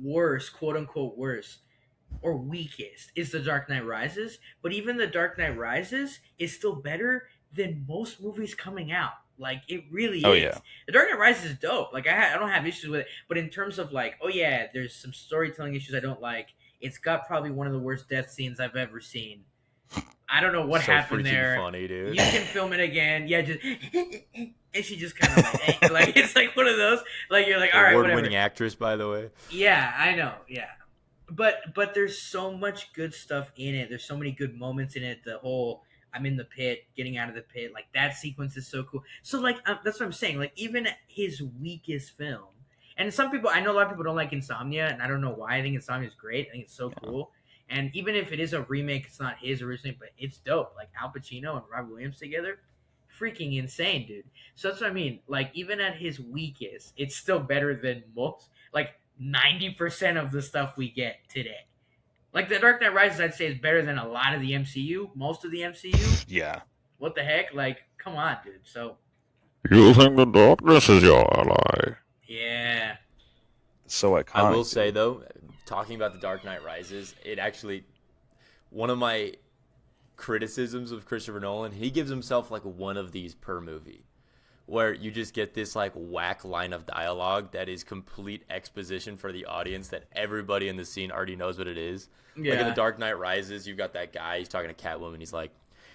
worst, quote unquote worst, or weakest is The Dark Knight Rises. But even The Dark Knight Rises is still better than most movies coming out. Like, it really Oh, is. yeah. The Dark Knight Rises is dope. Like, I don't have issues with it. But in terms of like, oh yeah, there's some storytelling issues I don't like. It's got probably one of the worst death scenes I've ever seen. I don't know what So happened freaking there. funny, dude. You can film it again. Yeah, just and she just kind of like it's like one of those. Like, you're like, all right, whatever. Award-winning actress, by the way. Yeah, I know. Yeah, but there's so much good stuff in it. There's so many good moments in it. The whole I'm in the pit, getting out of the pit, like that sequence is so cool. So like that's what I'm saying. Like even his weakest film, and some people I know a lot of people don't like Insomnia, and I don't know why. I think Insomnia is great. I think it's so cool. And even if it is a remake, it's not his originally, but it's dope. Like Al Pacino and Robert Williams together, freaking insane, dude. So that's what I mean. Like even at his weakest, it's still better than most, like 90% of the stuff we get today. Like The Dark Knight Rises, I'd say is better than a lot of the MCU, most of the MCU. Yeah. What the heck? Like, come on, dude. So You think the darkness is your ally? yeah, So iconic. I will dude. say though, talking about The Dark Knight Rises, it actually one of my criticisms of Christopher Nolan, he gives himself like one of these per movie, where you just get this like whack line of dialogue that is complete exposition for the audience that everybody in the scene already knows what it is. Like in Yeah. The Dark Knight Rises, you've got that guy, he's talking to Catwoman, he's like,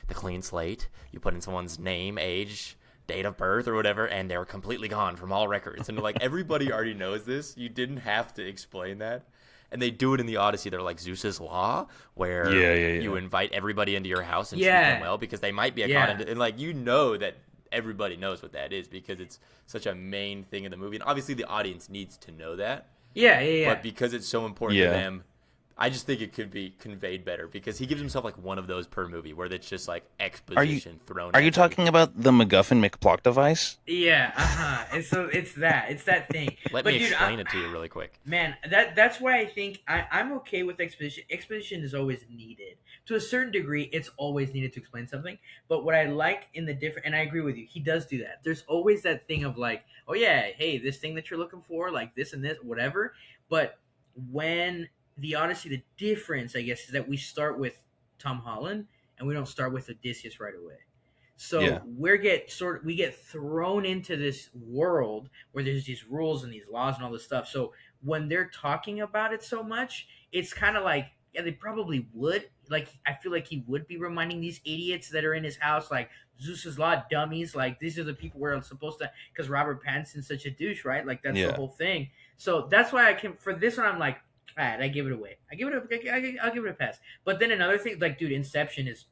the clean slate, you put in someone's name, age, date of birth or whatever, and they're completely gone from all records. And like everybody already knows this. You didn't have to explain that. And they do it in the Odyssey. They're like Zeus's law, where you invite everybody into your house and treat them well because they might be a con. And like you know that everybody knows what that is because it's such a main thing in the movie. And obviously the audience needs to know that. yeah. But because it's so important to them, I just think it could be conveyed better because he gives himself like one of those per movie where it's just like exposition thrown. Are you talking about the MacGuffin McPlock device? Yeah, and so it's that thing. Let But me dude, explain it to you really quick. Man, that's why I think I'm okay with exposition. Exposition is always needed. To a certain degree, it's always needed to explain something. But what I like in the different, and I agree with you, he does do that. There's always that thing of like, oh yeah, hey, this thing that you're looking for, like this and this, whatever. But when the Odyssey, the difference, I guess, is that we start with Tom Holland and we don't start with Odysseus right away. So we get thrown into this world where there's these rules and these laws and all this stuff. So when they're talking about it so much, it's kind of like, yeah, they probably would. Like, I feel like he would be reminding these idiots that are in his house, like, Zeus's law dummies. Like, these are the people we're supposed to, because Robert Pattinson's such a douche, right? Like, that's the whole thing. So that's why I can, for this one, I'm like, all right, I give it away. I'll give it a pass. But then another thing, like, dude, Inception is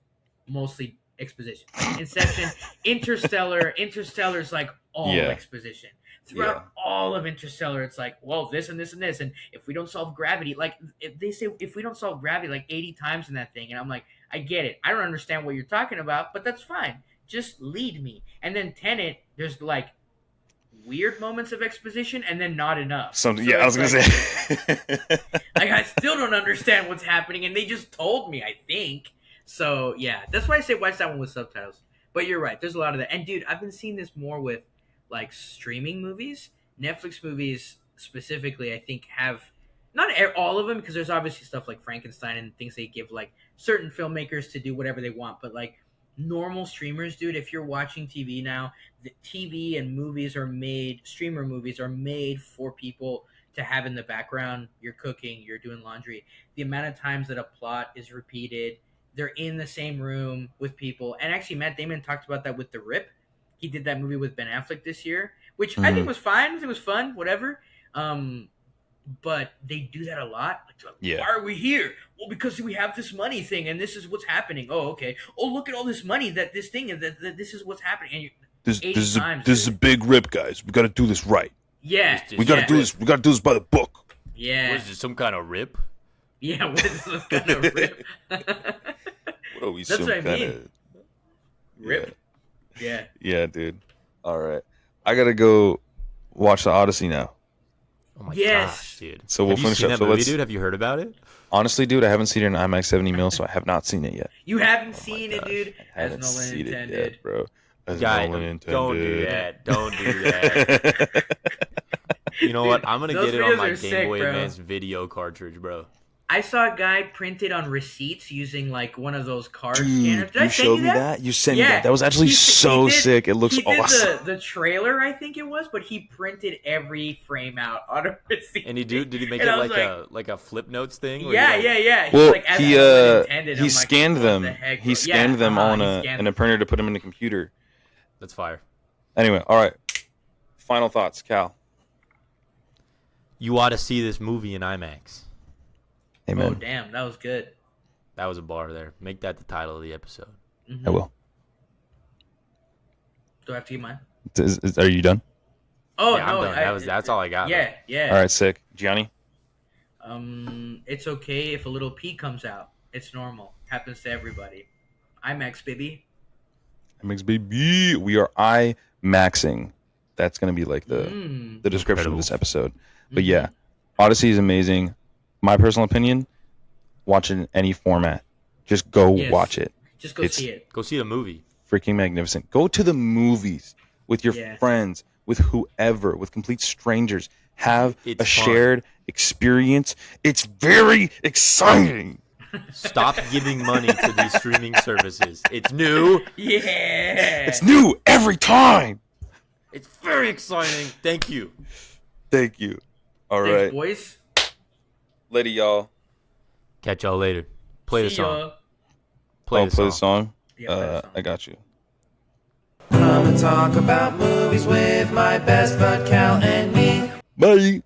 mostly exposition. Inception, Interstellar's like all exposition. Throughout all of Interstellar, it's like, well, this and this and this, and if we don't solve gravity, like they say, if we don't solve gravity like 80 times in that thing, and I'm like, I get it. I don't understand what you're talking about, but that's fine. Just lead me. And then Tenet, there's like weird moments of exposition, and then not enough. I was gonna say, like I still don't understand what's happening, and they just told me. I think. So, yeah, that's why I say watch that one with subtitles. But you're right. There's a lot of that. And, dude, I've been seeing this more with, like, streaming movies. Netflix movies specifically, I think, have not all of them, because there's obviously stuff like Frankenstein and things they give, like, certain filmmakers to do whatever they want. But, like, normal streamers, dude, if you're watching TV now, the TV and movies are made, streamer movies are made for people to have in the background. You're cooking, you're doing laundry. The amount of times that a plot is repeated, they're in the same room with people. And actually, Matt Damon talked about that with The Rip. He did that movie with Ben Affleck this year, which I think was fine. It was fun, whatever. But they do that a lot. Like, why are we here? Well, because we have this money thing, and this is what's happening. Oh, okay. Oh, look at all this money that this thing is. That this is what's happening. And this is a big rip, guys. We got to do this right. Yeah, we got to do this. We got to do this by the book. Yeah. What is this? Some kind of rip? Yeah, what is some kind of rip? What are we? That's what I mean. Of... Rip. Yeah. Yeah, dude. All right, I gotta go watch the Odyssey now. Oh my gosh, dude! So we'll finish up. That movie, dude? Have you heard about it? Honestly, dude, I haven't seen it in IMAX 70 mil, so I have not seen it yet. You haven't seen it, dude? I haven't seen it yet, bro. Guy, don't do that. Don't do that. You know what? I'm gonna get it on my Game Boy Advance video cartridge, bro. I saw a guy printed on receipts using like one of those card scanners. Did you show me that? You sent me that. That was actually so sick. It looks awesome. The trailer, I think it was, but he printed every frame out on a receipt. And did he make it like a flip notes thing? Yeah. Well, he scanned them. He scanned them on a printer to put them in the computer. That's fire. Anyway, all right. Final thoughts, Cal. You ought to see this movie in IMAX. Amen. Oh, damn. That was good. That was a bar there. Make that the title of the episode. Mm-hmm. I will. Do I have to get mine? Are you done? Oh, yeah, no. I'm done. That's all I got. Yeah. All right, sick. Gianni? It's okay if a little pee comes out. It's normal. Happens to everybody. IMAX, baby. IMAX, baby. We are IMAXXIng. That's going to be like the description of this episode. But yeah, Odyssey is amazing. My personal opinion, watch it in any format. Just go watch it. Just go see it. Go see the movie. Freaking magnificent. Go to the movies with your friends, with whoever, with complete strangers. Have a shared experience. It's very exciting. Stop giving money to these streaming services. It's new. Yeah. It's new every time. It's very exciting. Thank you. Thank you. All Thanks, right. boys. Later, y'all. Catch y'all later. Play the song. Play the song. Yeah, I got you. Come and talk about movies with my best bud Cal and me. Bye.